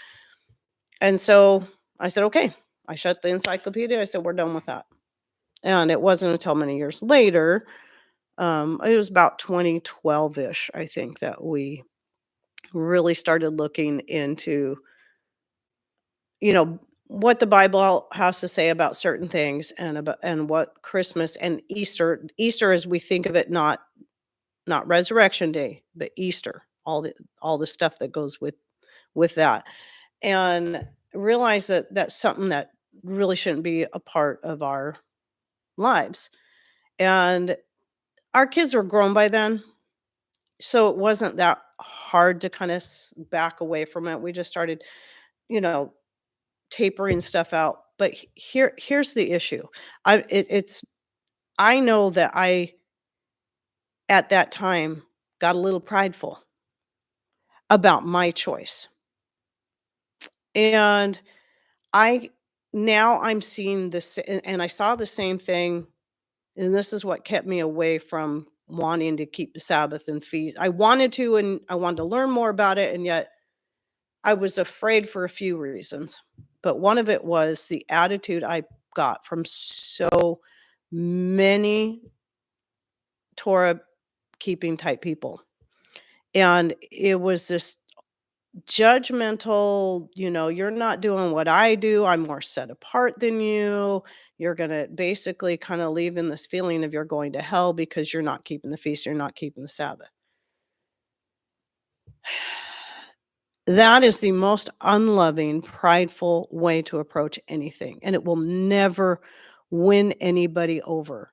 And so I said, "Okay." I shut the encyclopedia. I said, "We're done with that." And it wasn't until many years later, it was about 2012-ish, I think, that we really started looking into, what the Bible has to say about certain things and what Christmas and Easter as we think of it, not Resurrection Day, but Easter, all the stuff that goes with that. And realize that that's something that really shouldn't be a part of our lives. And our kids were grown by then, so it wasn't that hard to kinda back away from it. We just started, you know, tapering stuff out. But here's the issue. It's I know that I, at that time, got a little prideful about my choice. And I now I'm seeing this, and I saw the same thing, and this is what kept me away from wanting to keep the Sabbath and feast. I wanted to, and I wanted to learn more about it, and yet I was afraid for a few reasons. But one of it was the attitude I got from so many Torah keeping type people. And it was this judgmental, you're not doing what I do. I'm more set apart than you. You're going to basically kind of leave in this feeling of you're going to hell because you're not keeping the feast, you're not keeping the Sabbath. That is the most unloving, prideful way to approach anything. And it will never win anybody over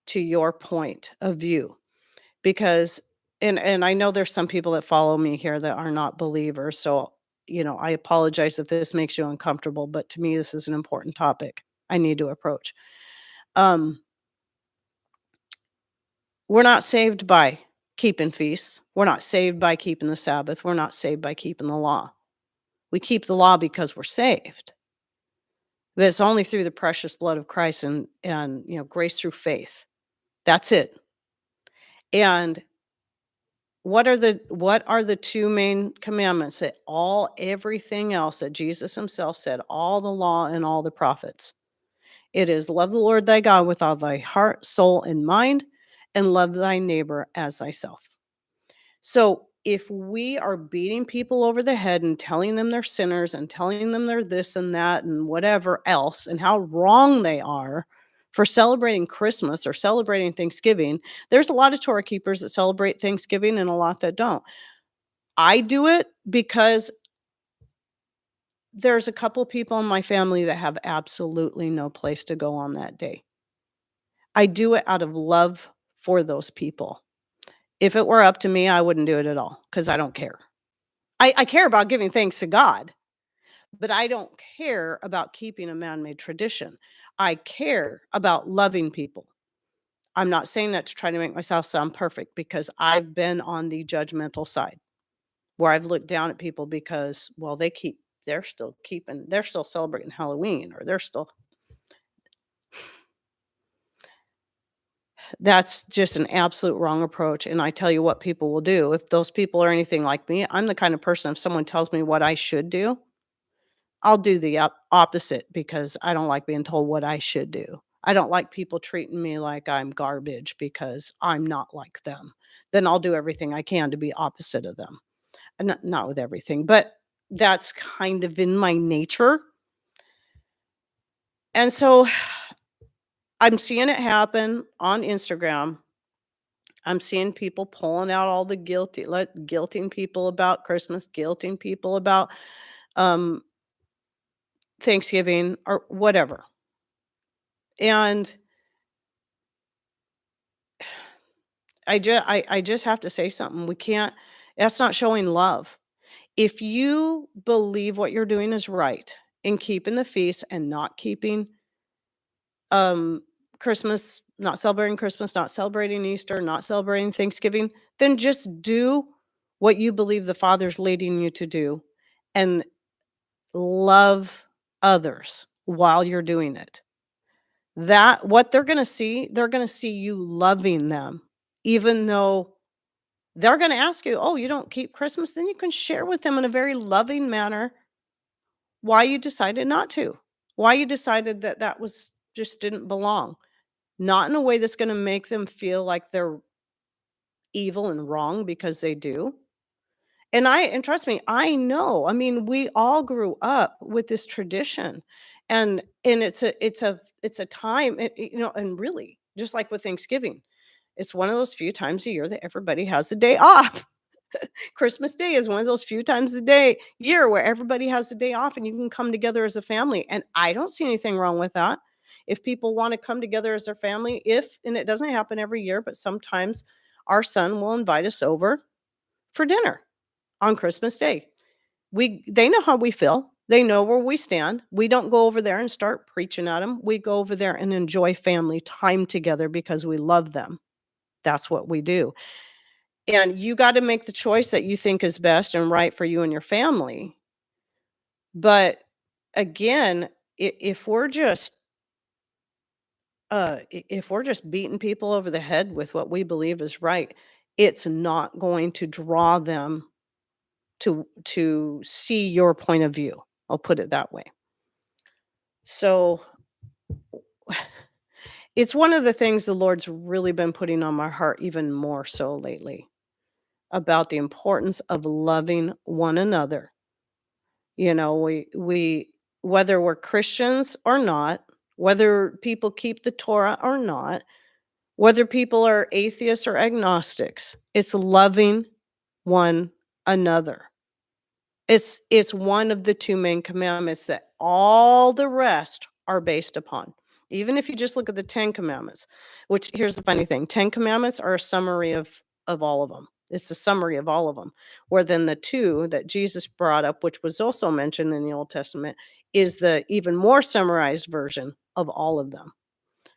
to your point of view. Because and I know there's some people that follow me here that are not believers, so, I apologize if this makes you uncomfortable, but to me, this is an important topic I need to approach. Um, we're not saved by keeping feasts. We're not saved by keeping the Sabbath. We're not saved by keeping the law. We keep the law because we're saved. But it's only through the precious blood of Christ and grace through faith. That's it. And what are the two main commandments that everything else that Jesus himself said, all the law and all the prophets? It is love the Lord thy God with all thy heart, soul, and mind, and love thy neighbor as thyself. So if we are beating people over the head and telling them they're sinners and telling them they're this and that and whatever else and how wrong they are for celebrating Christmas or celebrating Thanksgiving, there's a lot of Torah keepers that celebrate Thanksgiving and a lot that don't. I do it because there's a couple people in my family that have absolutely no place to go on that day. I do it out of love for those people. If it were up to me, I wouldn't do it at all because I don't care. I care about giving thanks to God, but I don't care about keeping a man-made tradition. I care about loving people. I'm not saying that to try to make myself sound perfect because I've been on the judgmental side where I've looked down at people because, well, they're still celebrating Halloween or they're still. That's just an absolute wrong approach. And I tell you what people will do. If those people are anything like me, I'm the kind of person, if someone tells me what I should do, I'll do the opposite because I don't like being told what I should do. I don't like people treating me like I'm garbage because I'm not like them. Then I'll do everything I can to be opposite of them. And not with everything, but that's kind of in my nature. And so I'm seeing it happen on Instagram. I'm seeing people pulling out all the guilting people about Christmas, guilting people about um, Thanksgiving or whatever. And I just have to say something. We can't. That's not showing love. If you believe what you're doing is right in keeping the feast and not keeping um Christmas, not celebrating Christmas, not celebrating Easter, not celebrating Thanksgiving, then just do what you believe the Father's leading you to do and love others while you're doing it. That what they're going to see you loving them even though they're going to ask you, "Oh, you don't keep Christmas?" Then you can share with them in a very loving manner why you decided not to. Why you decided that that was just didn't belong. Not in a way that's gonna make them feel like they're evil and wrong because they do. And trust me, I know. I mean, we all grew up with this tradition. And it's a time, and really, just like with Thanksgiving, it's one of those few times a year that everybody has a day off. Christmas Day is one of those few times a year where everybody has a day off and you can come together as a family. And I don't see anything wrong with that. If people want to come together as their family, and it doesn't happen every year, but sometimes our son will invite us over for dinner on Christmas Day. They know how we feel. They know where we stand. We don't go over there and start preaching at them. We go over there and enjoy family time together because we love them. That's what we do. And you got to make the choice that you think is best and right for you and your family. But again, if we're just if we're just beating people over the head with what we believe is right, it's not going to draw them to see your point of view. I'll put it that way. So it's one of the things the Lord's really been putting on my heart even more so lately about the importance of loving one another. We whether we're Christians or not, whether people keep the Torah or not, whether people are atheists or agnostics, it's loving one another. It's one of the 2 main commandments that all the rest are based upon. Even if you just look at the 10 commandments, which here's the funny thing, 10 commandments are a summary of all of them. It's a summary of all of them. Where then the 2 that Jesus brought up, which was also mentioned in the Old Testament, is the even more summarized version of all of them.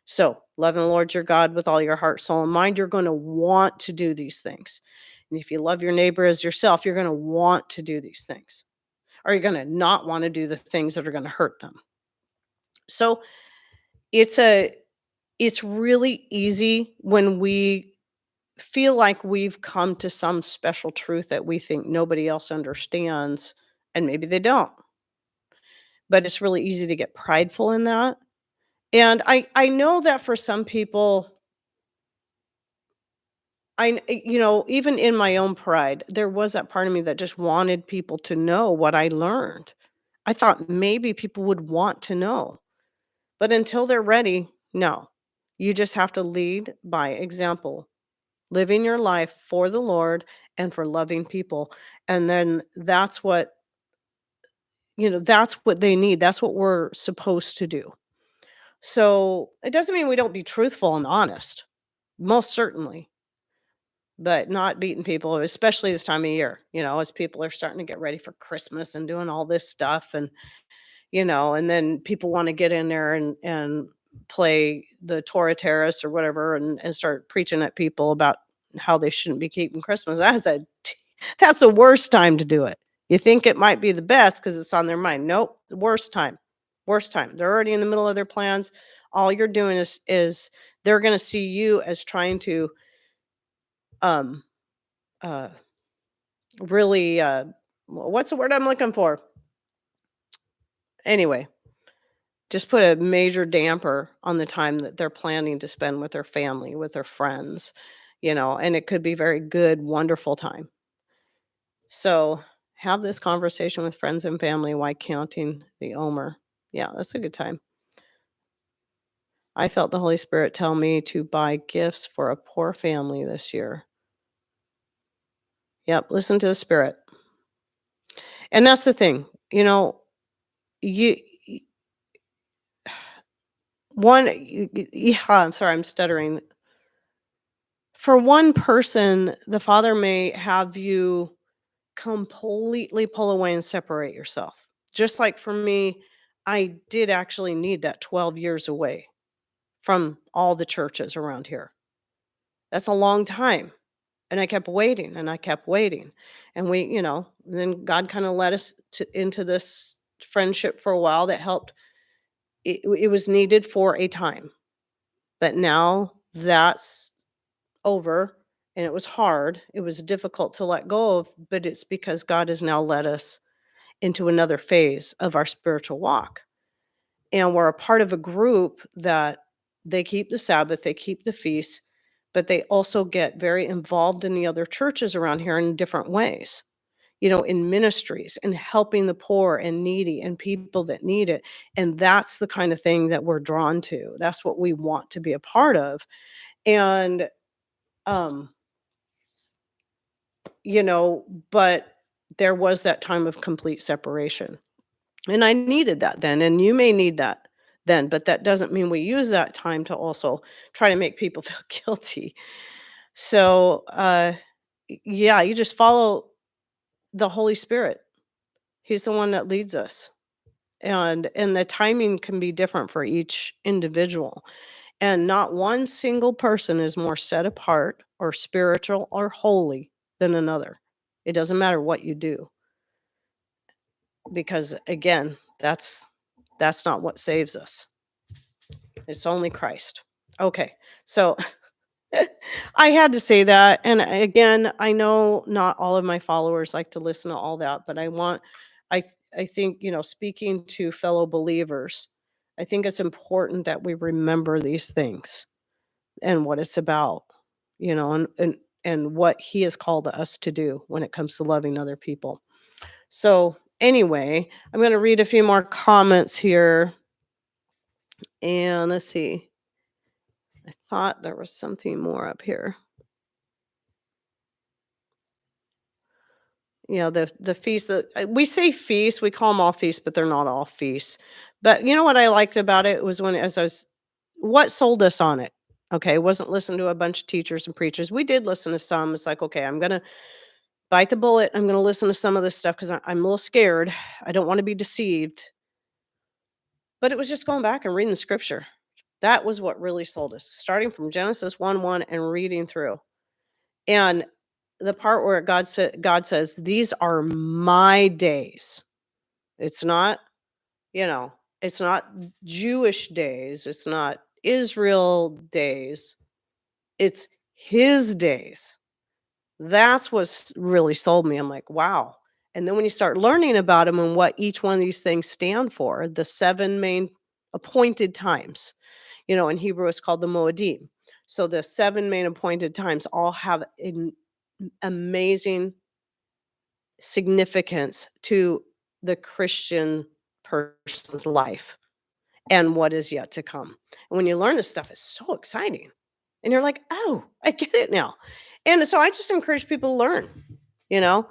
So, loving the Lord your God with all your heart, soul, and mind, you're going to want to do these things. And if you love your neighbor as yourself, you're going to want to do these things. Or you're going to not want to do the things that are going to hurt them. So, it's a it's really easy when we feel like we've come to some special truth that we think nobody else understands, and maybe they don't. But it's really easy to get prideful in that. And I know that for some people, even in my own pride, there was that part of me that just wanted people to know what I learned. I thought maybe people would want to know, but until they're ready, no. You just have to lead by example, living your life for the Lord and for loving people. And then that's what they need. That's what we're supposed to do. So it doesn't mean we don't be truthful and honest, most certainly. But not beating people, especially this time of year, as people are starting to get ready for Christmas and doing all this stuff, and then people wanna get in there and play the Torah terrorists or whatever and start preaching at people about how they shouldn't be keeping Christmas. That's the worst time to do it. You think it might be the best because it's on their mind. Nope, the worst time. Worst time. They're already in the middle of their plans. All you're doing is they're gonna see you as trying to, um, uh really, what's the word I'm looking for? Anyway, just put a major damper on the time that they're planning to spend with their family, with their friends, and it could be very good, wonderful time. So, have this conversation with friends and family while counting the Omer. Yeah, that's a good time. I felt the Holy Spirit tell me to buy gifts for a poor family this year. Yep, listen to the Spirit. And that's the thing, you One yeah, I'm sorry, I'm stuttering. For one person, the Father may have you completely pull away and separate yourself. Just like for me, I did actually need that 12 years away from all the churches around here. That's a long time. And I kept waiting and I kept waiting. And then God kind of led us into this friendship for a while that helped. It was needed for a time. But now that's over, and it was hard. It was difficult to let go of, but it's because God has now led us into another phase of our spiritual walk. And we're a part of a group that they keep the Sabbath, they keep the feast, but they also get very involved in the other churches around here in different ways. In ministries and helping the poor and needy and people that need it. And that's the kind of thing that we're drawn to. That's what we want to be a part of. And um but there was that time of complete separation. And I needed that then, and you may need that then, but that doesn't mean we use that time to also try to make people feel guilty. So, yeah, you just follow the Holy Spirit. He's the one that leads us. And the timing can be different for each individual. And not one single person is more set apart or spiritual or holy than another. It doesn't matter what you do because again, that's not what saves us. It's only Christ. Okay. So I had to say that, and again, I know not all of my followers like to listen to all that, but I think, speaking to fellow believers, I think it's important that we remember these things and what it's about, and what he has called us to do when it comes to loving other people. So, anyway, I'm gonna read a few more comments here, and let's see. I thought there was something more up here. The feasts that we say feasts, we call them all feasts, but they're not all feasts. But you know what I liked about it was when as I was what sold us on it. Okay, wasn't listen to a bunch of teachers and preachers. We did listen to some. It's like, okay, I'm gonna bite the bullet. I'm gonna listen to some of this stuff because I'm a little scared. I don't want to be deceived. But it was just going back and reading the scripture. That was what really sold us. Starting from Genesis 1:1 and reading through. And the part where God says, "These are my days." It's not, you know, it's not Jewish days, it's not Israel days, it's his days. That's what's really sold me. I'm like, "Wow." And then when you start learning about them and what each one of these things stand for, the 7 main appointed times, in Hebrew it's called the Moedim. So the 7 main appointed times all have an amazing significance to the Christian person's life and what is yet to come. And when you learn this stuff, it's so exciting. And you're like, oh, I get it now. And so I just encourage people to learn, you know.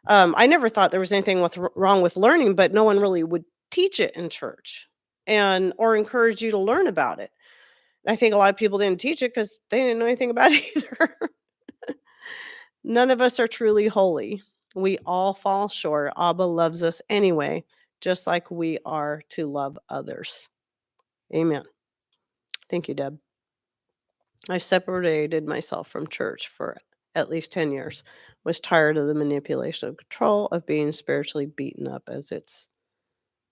I never thought there was anything wrong with learning, but no one really would teach it in church and or encourage you to learn about it. I think a lot of people didn't teach it because they didn't know anything about it either. None of us are truly holy. We all fall short. Abba loves us anyway, just like we are to love others. Amen. Thank you, Deb. I separated myself from church for at least 10 years. Was tired of the manipulation of control, of being spiritually beaten up as it's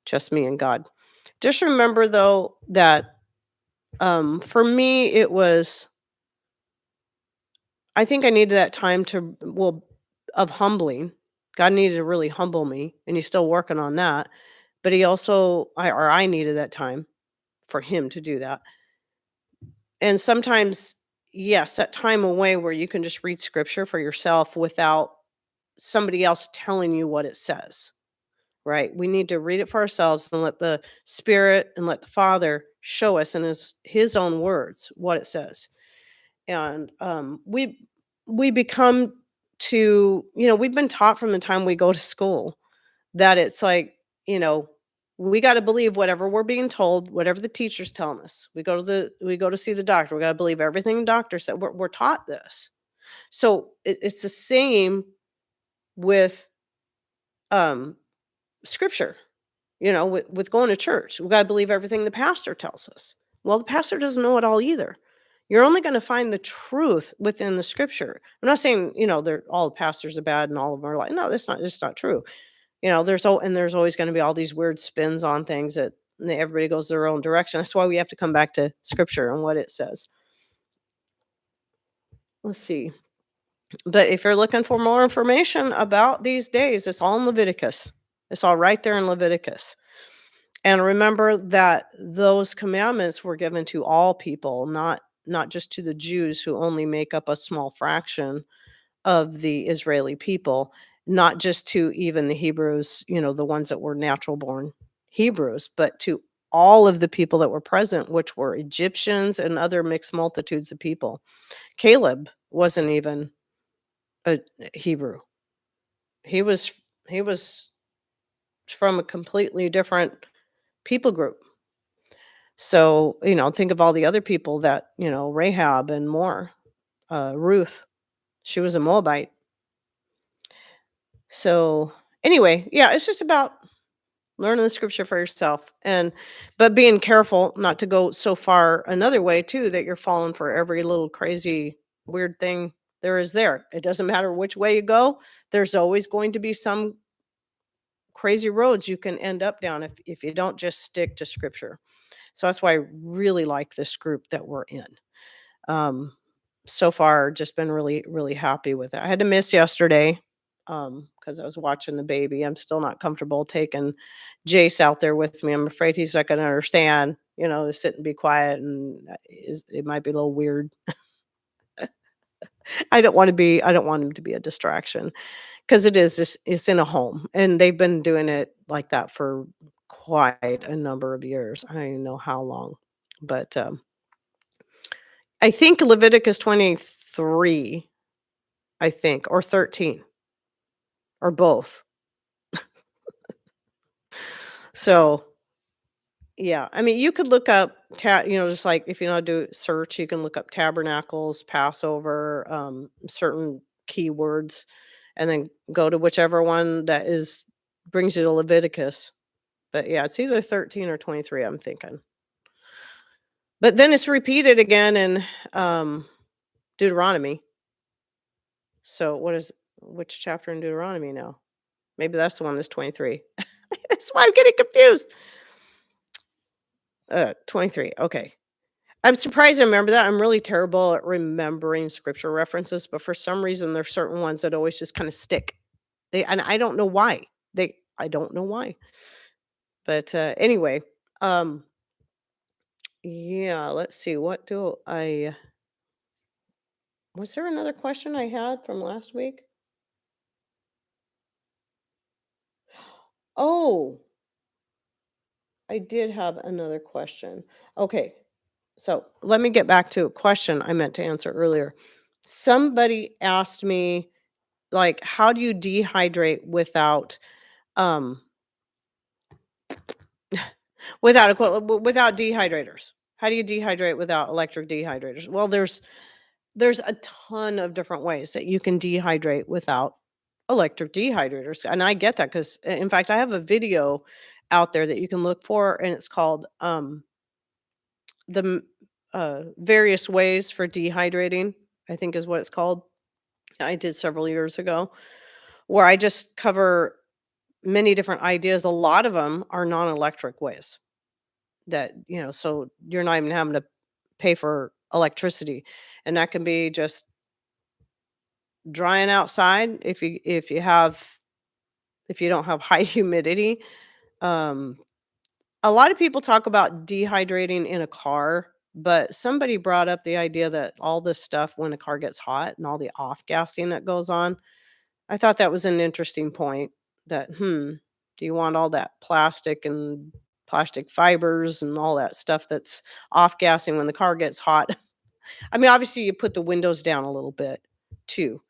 just me and God. Just remember though that for me it was I think I needed that time of humbling. God needed to really humble me, and he's still working on that. But he also I needed that time for him to do that. And sometimes, yes, that time away where you can just read scripture for yourself without somebody else telling you what it says, right? We need to read it for ourselves and let the Spirit and let the Father show us in his own words what it says. And we become we've been taught from the time we go to school that it's like, you know, we got to believe whatever we're being told, whatever the teacher's telling us. We go to see the doctor. We got to believe everything the doctor said. We're taught this. So it's the same with um scripture, with going to church. We got to believe everything the pastor tells us. Well, the pastor doesn't know it all either. You're only going to find the truth within the scripture. I'm not saying, they're all the pastors are bad and all of them are like, no, that's not true. There's always going to be all these weird spins on things that everybody goes their own direction. That's why we have to come back to scripture and what it says. Let's see. But if you're looking for more information about these days, it's all in Leviticus. It's all right there in Leviticus. And remember that those commandments were given to all people, not just to the Jews who only make up a small fraction of the Israeli people, not just to even the Hebrews, the ones that were natural born Hebrews, but to all of the people that were present, which were Egyptians and other mixed multitudes of people. Caleb wasn't even a Hebrew. He was from a completely different people group. So, think of all the other people that, Rahab and more, Ruth, she was a Moabite. So, anyway, yeah, it's just about learning the scripture for yourself but being careful not to go so far another way too that you're falling for every little crazy weird thing there is there. It doesn't matter which way you go, there's always going to be some crazy roads you can end up down if you don't just stick to scripture. So that's why I really like this group that we're in. Um, so far, just been really, really happy with it. I had to miss yesterday because I was watching the baby. I'm still not comfortable taking Jace out there with me. I'm afraid he's not going to understand, to sit and be quiet, and it might be a little weird. I don't want him to be a distraction because it's in a home, and they've been doing it like that for quite a number of years. I don't even know how long, but I think Leviticus 23, I think, or 13, or both. So, yeah, I mean, you could look up just like if you know how to do search, you can look up tabernacles, Passover, certain keywords, and then go to whichever one that is brings you to Leviticus. But yeah, it's either 13 or 23, I'm thinking. But then it's repeated again in Deuteronomy. So which chapter in Deuteronomy now? Maybe that's the one that's 23. That's why I'm getting confused. 23. Okay. I'm surprised I remember that. I'm really terrible at remembering scripture references, but for some reason there's certain ones that always just kind of stick. And I don't know why. I don't know why. But anyway, um yeah, let's see. What do I Was there another question I had from last week? Oh, I did have another question. Okay. So let me get back to a question I meant to answer earlier. Somebody asked me, like, how do you dehydrate um, without dehydrators? How do you dehydrate without electric dehydrators? Well, there's a ton of different ways that you can dehydrate without electric dehydrators, and I get that because, in fact, I have a video out there that you can look for, and it's called the various ways for dehydrating, I think is what it's called. I did several years ago, where I just cover many different ideas. A lot of them are non-electric ways that, so you're not even having to pay for electricity. And that can be just drying outside if you don't have high humidity. Um, a lot of people talk about dehydrating in a car, but somebody brought up the idea that all this stuff when a car gets hot and all the off gassing that goes on. I thought that was an interesting point that, do you want all that plastic and plastic fibers and all that stuff that's off gassing when the car gets hot? I mean, obviously, you put the windows down a little bit too,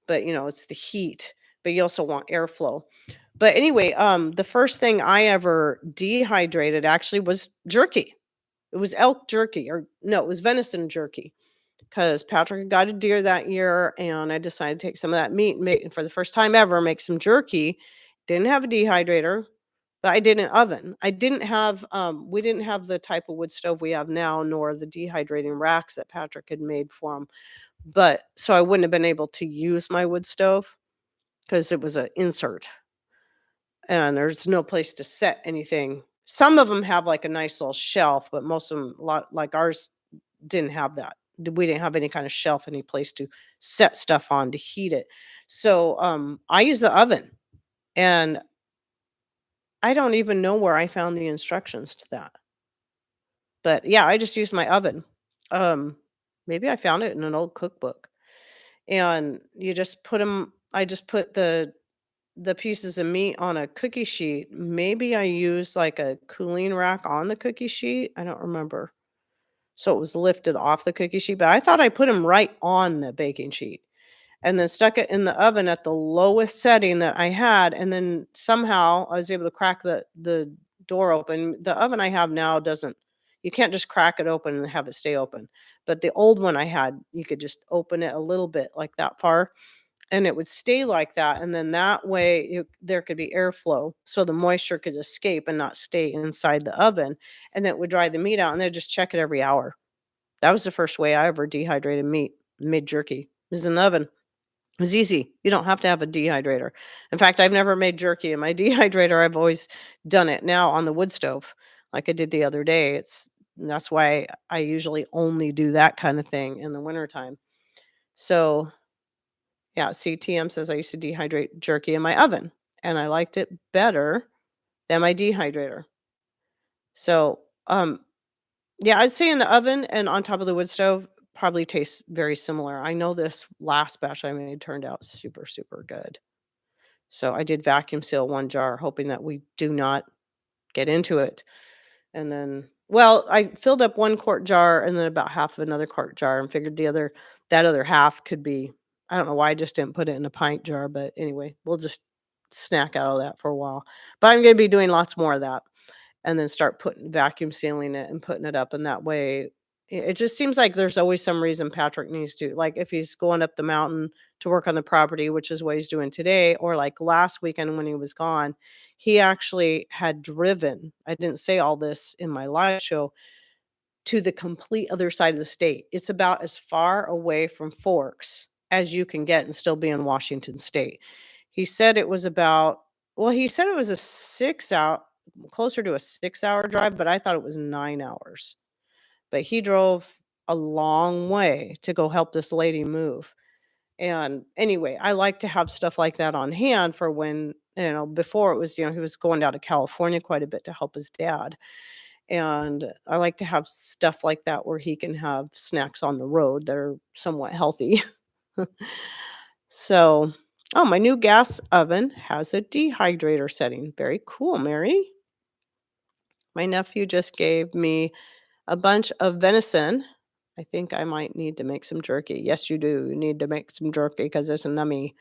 but it's the heat, but you also want airflow. But anyway, the first thing I ever dehydrated actually was jerky. It was elk jerky, or no, it was venison jerky. Because Patrick had got a deer that year, and I decided to take some of that meat and make, for the first time ever, make some jerky. Didn't have a dehydrator, but I did an oven. We didn't have the type of wood stove we have now, nor the dehydrating racks that Patrick had made for him. But so I wouldn't have been able to use my wood stove because it was an insert, and there's no place to set anything. Some of them have like a nice little shelf, but most of them, like ours, didn't have that. We didn't have any kind of shelf, any place to set stuff on to heat it. So I use the oven, and I don't even know where I found the instructions to that. But yeah, I just used my oven. Um, Maybe I found it in an old cookbook. And you just put them. I just put the pieces of meat on a cookie sheet. Maybe I used like a cooling rack on the cookie sheet. I don't remember. So it was lifted off the cookie sheet, but I thought I put them right on the baking sheet and then stuck it in the oven at the lowest setting that I had. And then somehow I was able to crack the door open. The oven I have now doesn't, You can't just crack it open and have it stay open. But the old one I had, you could just open it a little bit, like that far, and it would stay like that, and then that way, there could be airflow, so the moisture could escape and not stay inside the oven, and that would dry the meat out, and then just check it every hour. That was the first way I ever dehydrated meat, made jerky, was in the oven. It was easy. You don't have to have a dehydrator. In fact, I've never made jerky in my dehydrator. I've always done it now on the wood stove, like I did the other day. That's why I usually only do that kind of thing in the wintertime. So, yeah, see, TM says I used to dehydrate jerky in my oven, and I liked it better than my dehydrator. So, yeah, I'd say in the oven and on top of the wood stove probably tastes very similar. I know this last batch I made turned out super, super good. So I did vacuum seal 1 jar, hoping that we do not get into it. And then well, I filled up 1 quart jar and then about half of another quart jar and figured that other half could be I don't know why I just didn't put it in a pint jar, but anyway, we'll just snack out of that for a while. But I'm gonna be doing lots more of that and then start putting vacuum sealing it and putting it up, and that way it just seems like there's always some reason Patrick needs to like, if he's going up the mountain to work on the property, which is what he's doing today, or like last weekend when he was gone, he actually had driven I didn't say all this in my live show, to the complete other side of the state. It's about as far away from Forks as you can get and still be in Washington State. He said it was about well, he said it was a 6 out closer to a 6-hour drive, but I thought it was 9 hours. But he drove a long way to go help this lady move. And anyway, I like to have stuff like that on hand for when, before it was, he was going down to California quite a bit to help his dad. And I like to have stuff like that where he can have snacks on the road that are somewhat healthy. So, oh, my new gas oven has a dehydrator setting. Very cool, Mary. My nephew just gave me a bunch of venison. I think I might need to make some jerky. Yes, you do. You need to make some jerky because it's a nummy.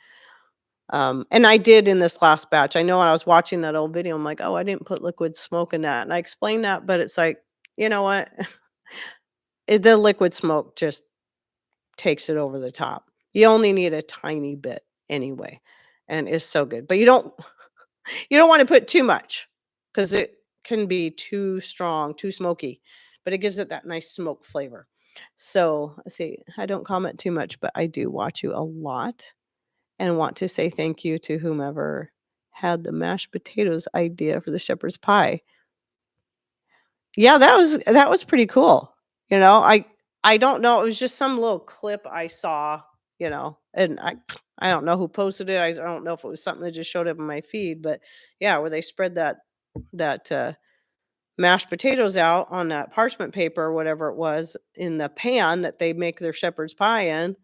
And I did in this last batch. I know when I was watching that old video, I'm like, oh, I didn't put liquid smoke in that. And I explained that, but it's like, you know what? The liquid smoke just takes it over the top. You only need a tiny bit anyway, and it's so good. But you don't wanna put too much because it can be too strong, too smoky, but it gives it that nice smoke flavor. So, let's see, I don't comment too much, but I do watch you a lot and want to say thank you to whomever had the mashed potatoes idea for the shepherd's pie. Yeah, that was pretty cool. I don't know, it was just some little clip I saw, and I don't know who posted it. I don't know if it was something that just showed up in my feed, but yeah, where they spread that mashed potatoes out on that parchment paper or whatever it was in the pan that they make their shepherd's pie in,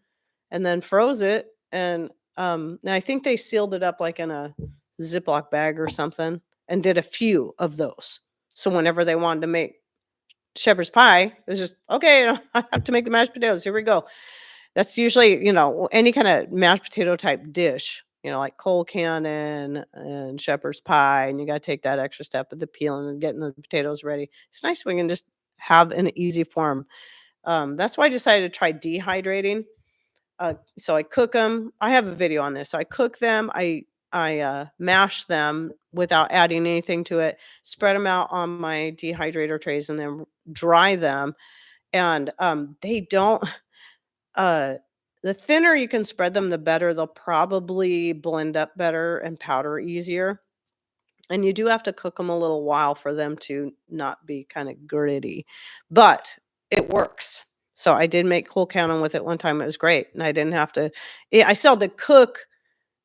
and then froze it, and I think they sealed it up like in a Ziploc bag or something and did a few of those. So whenever they wanted to make shepherd's pie. It was just, "Okay, I have to make the mashed potatoes, here we go." That's usually, any kinda mashed potato type dish, like cold cannon and shepherd's pie, and you gotta take that extra step of the peeling and getting the potatoes ready. It's nice when you can just have an easy form. That's why I decided to try dehydrating. So I cook them. I have a video on this. So I cook them, I mash them without adding anything to it, spread them out on my dehydrator trays, and then dry them, and, they don't uh, the thinner you can spread them, the better. They'll probably blend up better and powder easier, and you do have to cook them a little while for them to not be kinda gritty, but it works. So I did make cool cannon with it one time, it was great, and I didn't have to I still had to cook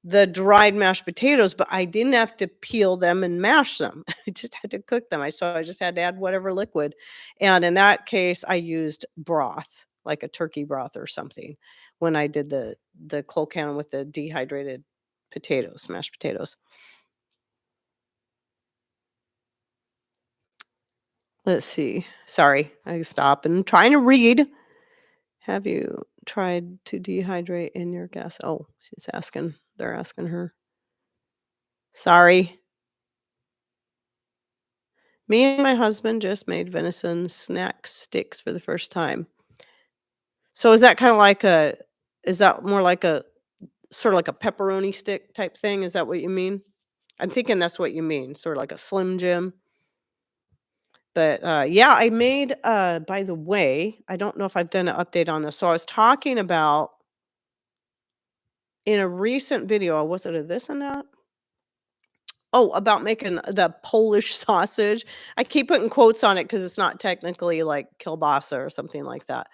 the dried mashed potatoes, but I didn't have to peel them and mash them. I just had to cook them. I just had to add whatever liquid, and in that case, I used broth, like a turkey broth or something, when I did the cold cannon with the dehydrated potatoes, mashed potatoes. Let's see. Sorry, I stop and trying to read. Have you tried to dehydrate in your gas? Oh, she's asking. They're asking her. Sorry. Me and my husband just made venison snack sticks for the first time. So is that kinda like a is that more like a sorta like a pepperoni stick type thing? Is that what you mean? I'm thinking that's what you mean, sorta like a Slim Jim. But, yeah, I made, by the way, I don't know if I've done an update on this. So I was talking about in a recent video, was it a this and that? Oh, about making the Polish sausage. I keep putting quotes on it because it's not technically like kielbasa or something like that.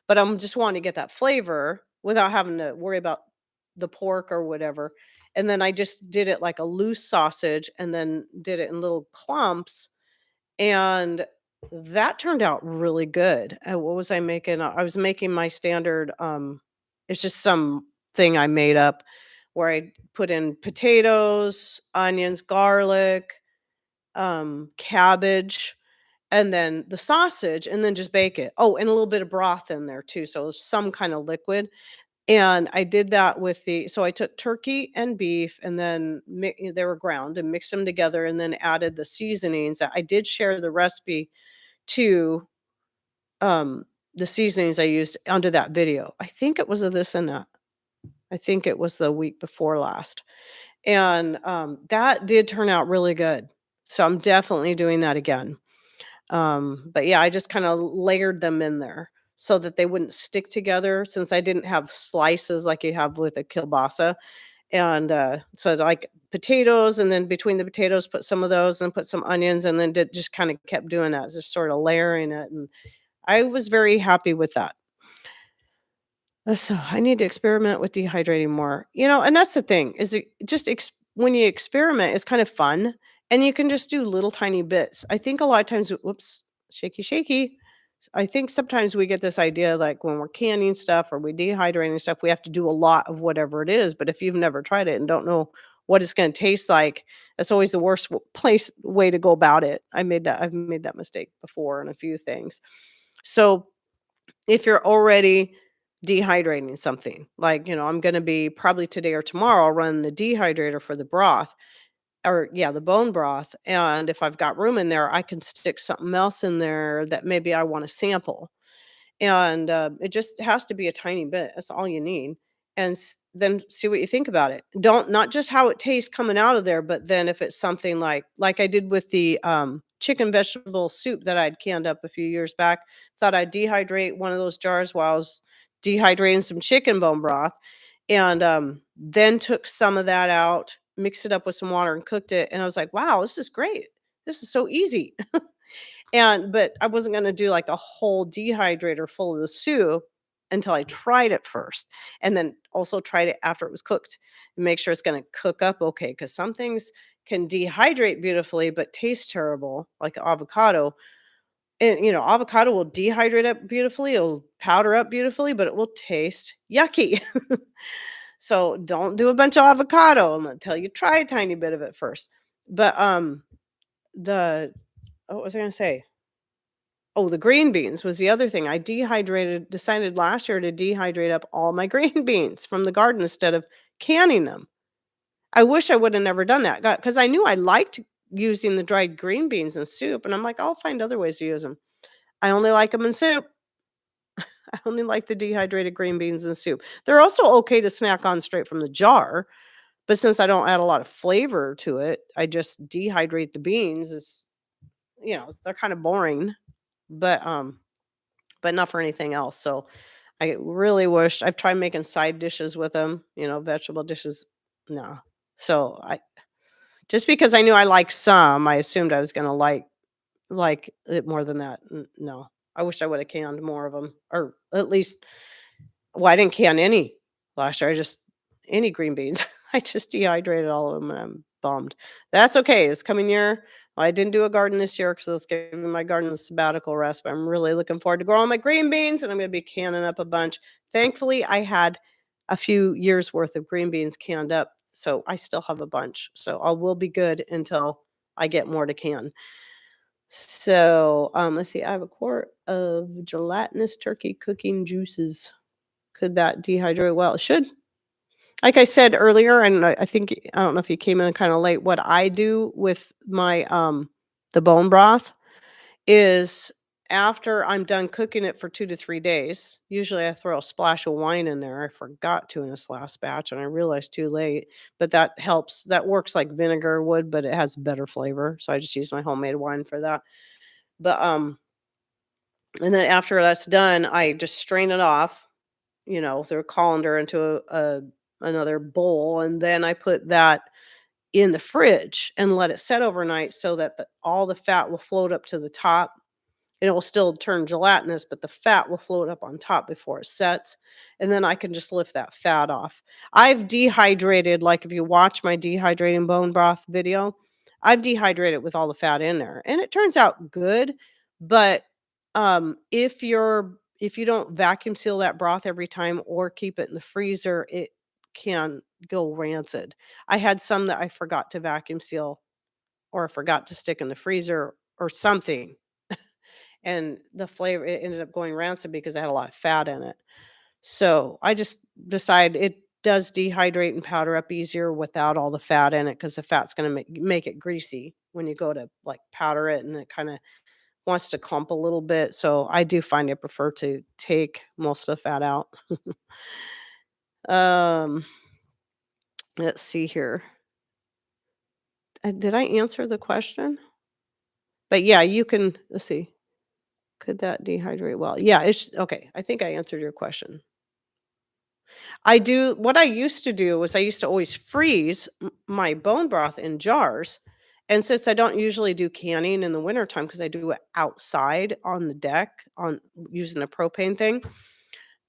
But I'm just wanting to get that flavor without having to worry about the pork or whatever. And then I just did it like a loose sausage and then did it in little clumps, and that turned out really good. What was I making? I was making my standard, it's just something I made up where I put in potatoes, onions, garlic, cabbage, and then the sausage, and then just bake it. Oh, and a little bit of broth in there too. So it was some kind of liquid. And I did that with so I took turkey and beef and then they were ground and mixed them together and then added the seasonings. I did share the recipe to um the seasonings I used under that video. I think it was a this and that. I think it was the week before last. And that did turn out really good. So I'm definitely doing that again. But yeah, I just kind of layered them in there so that they wouldn't stick together since I didn't have slices like you have with a kielbasa. And so like potatoes, and then between the potatoes, put some of those and put some onions, and then just kind of kept doing that, just sort of layering it. And I was very happy with that. So I need to experiment with dehydrating more. And that's the thing is it just when you experiment, it's kind of fun and you can just do little tiny bits. I think a lot of times, whoops, shaky, shaky. I think sometimes we get this idea like when we're canning stuff or we dehydrating stuff, we have to do a lot of whatever it is. But if you've never tried it and don't know what it's going to taste like, that's always the worst way to go about it. I've made that mistake before in a few things. So if you're already dehydrating something, like, I'm gonna be probably today or tomorrow, I'll run the dehydrator for the broth or yeah, the bone broth. And if I've got room in there, I can stick something else in there that maybe I want to sample. And, it just has to be a tiny bit, that's all you need, and then see what you think about it. Don't not just how it tastes coming out of there, but then if it's something like I did with the, chicken vegetable soup that I'd canned up a few years back, thought I'd dehydrate one of those jars while I was dehydrating some chicken bone broth, and, then took some of that out, mixed it up with some water and cooked it, and I was like, "Wow, this is great. This is so easy." But I wasn't gonna do, like, a whole dehydrator full of the soup until I tried it first, and then also tried it after it was cooked, and make sure it's gonna cook up okay. Because some things can dehydrate beautifully, but taste terrible, like avocado. And, avocado will dehydrate up beautifully, it'll powder up beautifully, but it will taste yucky. So, don't do a bunch of avocado until you try a tiny bit of it first. But, the what was I gonna say? Oh, the green beans was the other thing. I decided last year to dehydrate up all my green beans from the garden instead of canning them. I wish I would have never done that because I knew I liked using the dried green beans in soup, and I'm like, I'll find other ways to use them. I only like them in soup. I only like the dehydrated green beans in soup. They're also okay to snack on straight from the jar, but since I don't add a lot of flavor to it, I just dehydrate the beans. They're kind of boring, but not for anything else. So I really wished I've tried making side dishes with them, vegetable dishes. No. So I just because I knew I liked some, I assumed I was gonna like it more than that. No. I wish I would have canned more of them, or at least well, I didn't can any last year. I just any green beans. I just dehydrated all of them, and I'm bummed. That's okay. This coming year, I didn't do a garden this year because I was giving my garden a sabbatical rest, but I'm really looking forward to growing my green beans, and I'm gonna be canning up a bunch. Thankfully, I had a few years worth of green beans canned up, so I still have a bunch. So I will be good until I get more to can. So, let's see. I have a quart of gelatinous turkey cooking juices. Could that dehydrate well? It should. Like I said earlier, and I think I don't know if you came in kinda late, what I do with my, the bone broth, is after I'm done cooking it for 2 to 3 days, usually I throw a splash of wine in there. I forgot to in this last batch, and I realized too late, but that helps. That works like vinegar would, but it has better flavor, so I just use my homemade wine for that. But, and then after that's done, I just strain it off, through a colander into a another bowl, and then I put that in the fridge and let it set overnight so that all the fat will float up to the top. It will still turn gelatinous, but the fat will float up on top before it sets, and then I can just lift that fat off. I've dehydrated, like, if you watch my dehydrating bone broth video, I've dehydrated with all the fat in there, and it turns out good, but, if you don't vacuum seal that broth every time or keep it in the freezer, it can go rancid. I had some that I forgot to vacuum seal or forgot to stick in the freezer or something, and the flavor it ended up going rancid because it had a lot of fat in it. So, I just decided it does dehydrate and powder up easier without all the fat in it because the fat's gonna make it greasy when you go to, like, powder it, and it kinda wants to clump a little bit, so I do find I prefer to take most of the fat out. Um, let's see here. Did I answer the question? But, yeah, you can let's see. Could that dehydrate well? Yeah, it's okay, I think I answered your question. I do what I used to do was I used to always freeze my bone broth in jars. And since I don't usually do canning in the wintertime because I do it outside on the deck on using a propane thing,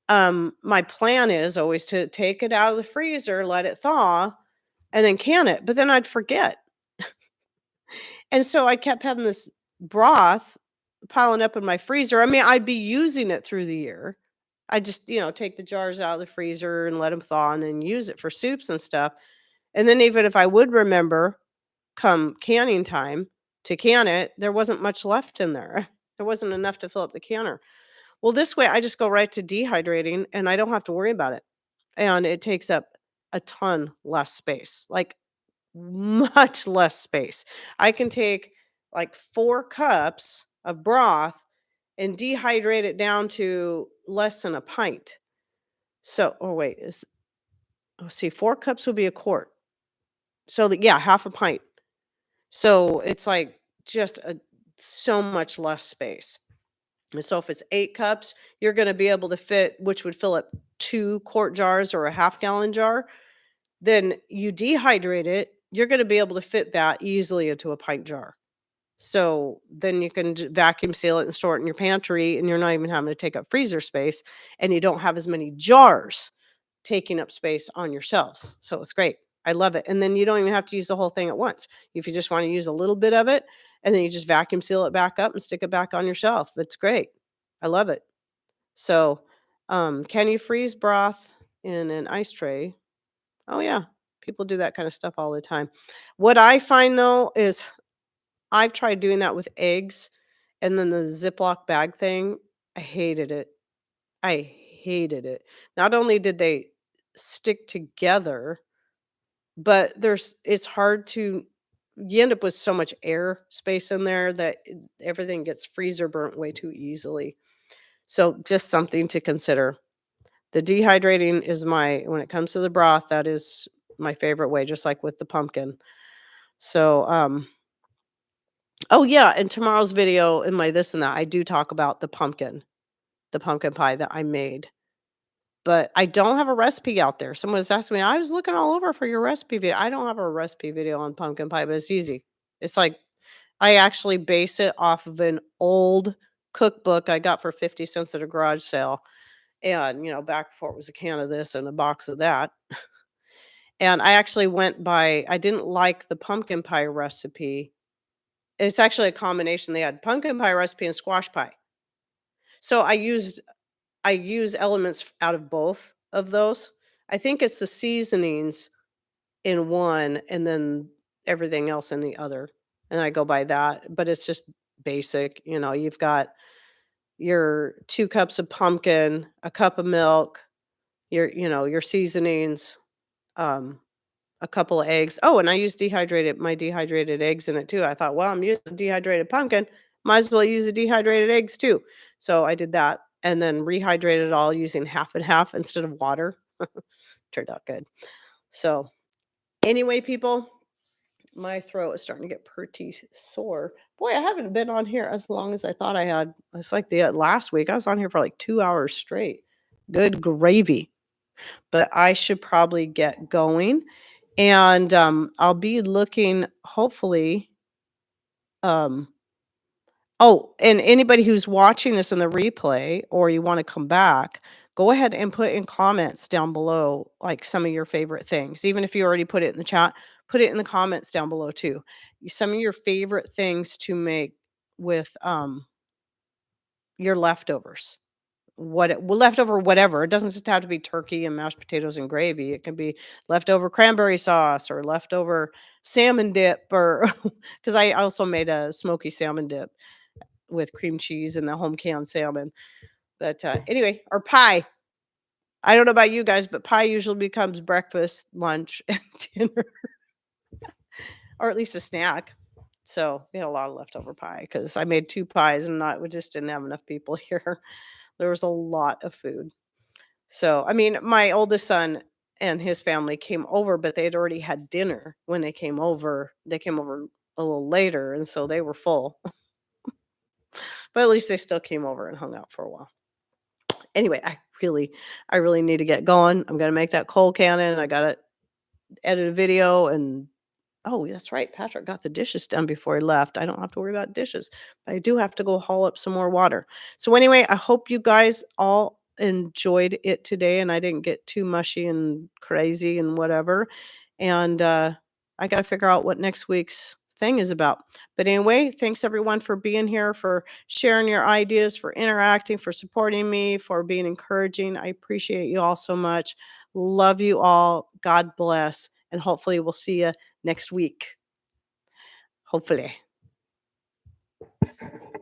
my plan is always to take it out of the freezer, let it thaw, and then can it. But then I'd forget. And so I kept having this broth piling up in my freezer. I mean, I'd be using it through the year. I just, take the jars out of the freezer and let them thaw and then use it for soups and stuff. And then even if I would remember come canning time to can it, there wasn't much left in there. There wasn't enough to fill up the canner. Well, this way I just go right to dehydrating and I don't have to worry about it. And it takes up a ton less space. Like much less space. I can take like 4 cups of broth and dehydrate it down to less than a pint. So, oh wait, see, 4 cups would be a quart. So that yeah, half a pint. So it's like just so much less space. And so if it's 8 cups, you're going to be able to fit, which would fill up 2 quart jars or a half gallon jar. Then you dehydrate it, you're going to be able to fit that easily into a pint jar. So then you can vacuum seal it and store it in your pantry, and you're not even having to take up freezer space, and you don't have as many jars taking up space on your shelves. So it's great. I love it. And then you don't even have to use the whole thing at once. If you just want to use a little bit of it, and then you just vacuum seal it back up and stick it back on your shelf. It's great. I love it. So, can you freeze broth in an ice tray? Oh yeah. People do that kind of stuff all the time. What I find though is I've tried doing that with eggs and then the Ziploc bag thing, I hated it. I hated it. Not only did they stick together, but it's hard to you end up with so much air space in there that everything gets freezer burnt way too easily. So just something to consider. The dehydrating is when it comes to the broth, that is my favorite way, just like with the pumpkin. So, oh yeah, in tomorrow's video in my this and that, I do talk about the pumpkin pie that I made. But I don't have a recipe out there. Someone was asking me, I was looking all over for your recipe video. I don't have a recipe video on pumpkin pie, but it's easy. It's like I actually base it off of an old cookbook I got for 50 cents at a garage sale. And, back before it was a can of this and a box of that. And I actually I didn't like the pumpkin pie recipe. It's actually a combination. They had pumpkin pie recipe and squash pie. So I use elements out of both of those. I think it's the seasonings in one and then everything else in the other. And I go by that, but it's just basic. You've got your 2 cups of pumpkin, a cup of milk, your seasonings, um, a couple of eggs. Oh, and I used dehydrated eggs in it too. I thought, well, I'm using dehydrated pumpkin. Might as well use the dehydrated eggs too. So I did that and then rehydrated it all using half and half instead of water. Turned out good. So anyway, people, my throat is starting to get pretty sore. Boy, I haven't been on here as long as I thought I had. It's like the last week I was on here for like 2 hours straight. Good gravy. But I should probably get going. And, I'll be looking hopefully, um oh, and anybody who's watching this in the replay or you wanna come back, go ahead and put in comments down below, like, some of your favorite things. Even if you already put it in the chat, put it in the comments down below too. Some of your favorite things to make with, your leftovers. Leftover whatever. It doesn't just have to be turkey and mashed potatoes and gravy. It can be leftover cranberry sauce or leftover salmon dip or because I also made a smoky salmon dip with cream cheese and the home canned salmon. But, anyway, or pie. I don't know about you guys, but pie usually becomes breakfast, lunch, and dinner, or at least a snack. So, we had a lot of leftover pie because I made 2 pies and not we just didn't have enough people here. There was a lot of food. So, I mean, my oldest son and his family came over, but they had already had dinner when they came over. They came over a little later, and so they were full. But at least they still came over and hung out for a while. Anyway, I really need to get going. I'm gonna make that cold cannon. I gotta edit a video and oh, that's right. Patrick got the dishes done before he left. I don't have to worry about dishes. But I do have to go haul up some more water. So anyway, I hope you guys all enjoyed it today and I didn't get too mushy and crazy and whatever. And I got to figure out what next week's thing is about. But anyway, thanks everyone for being here, for sharing your ideas, for interacting, for supporting me, for being encouraging. I appreciate you all so much. Love you all. God bless. And hopefully we'll see you next week. Hopefully.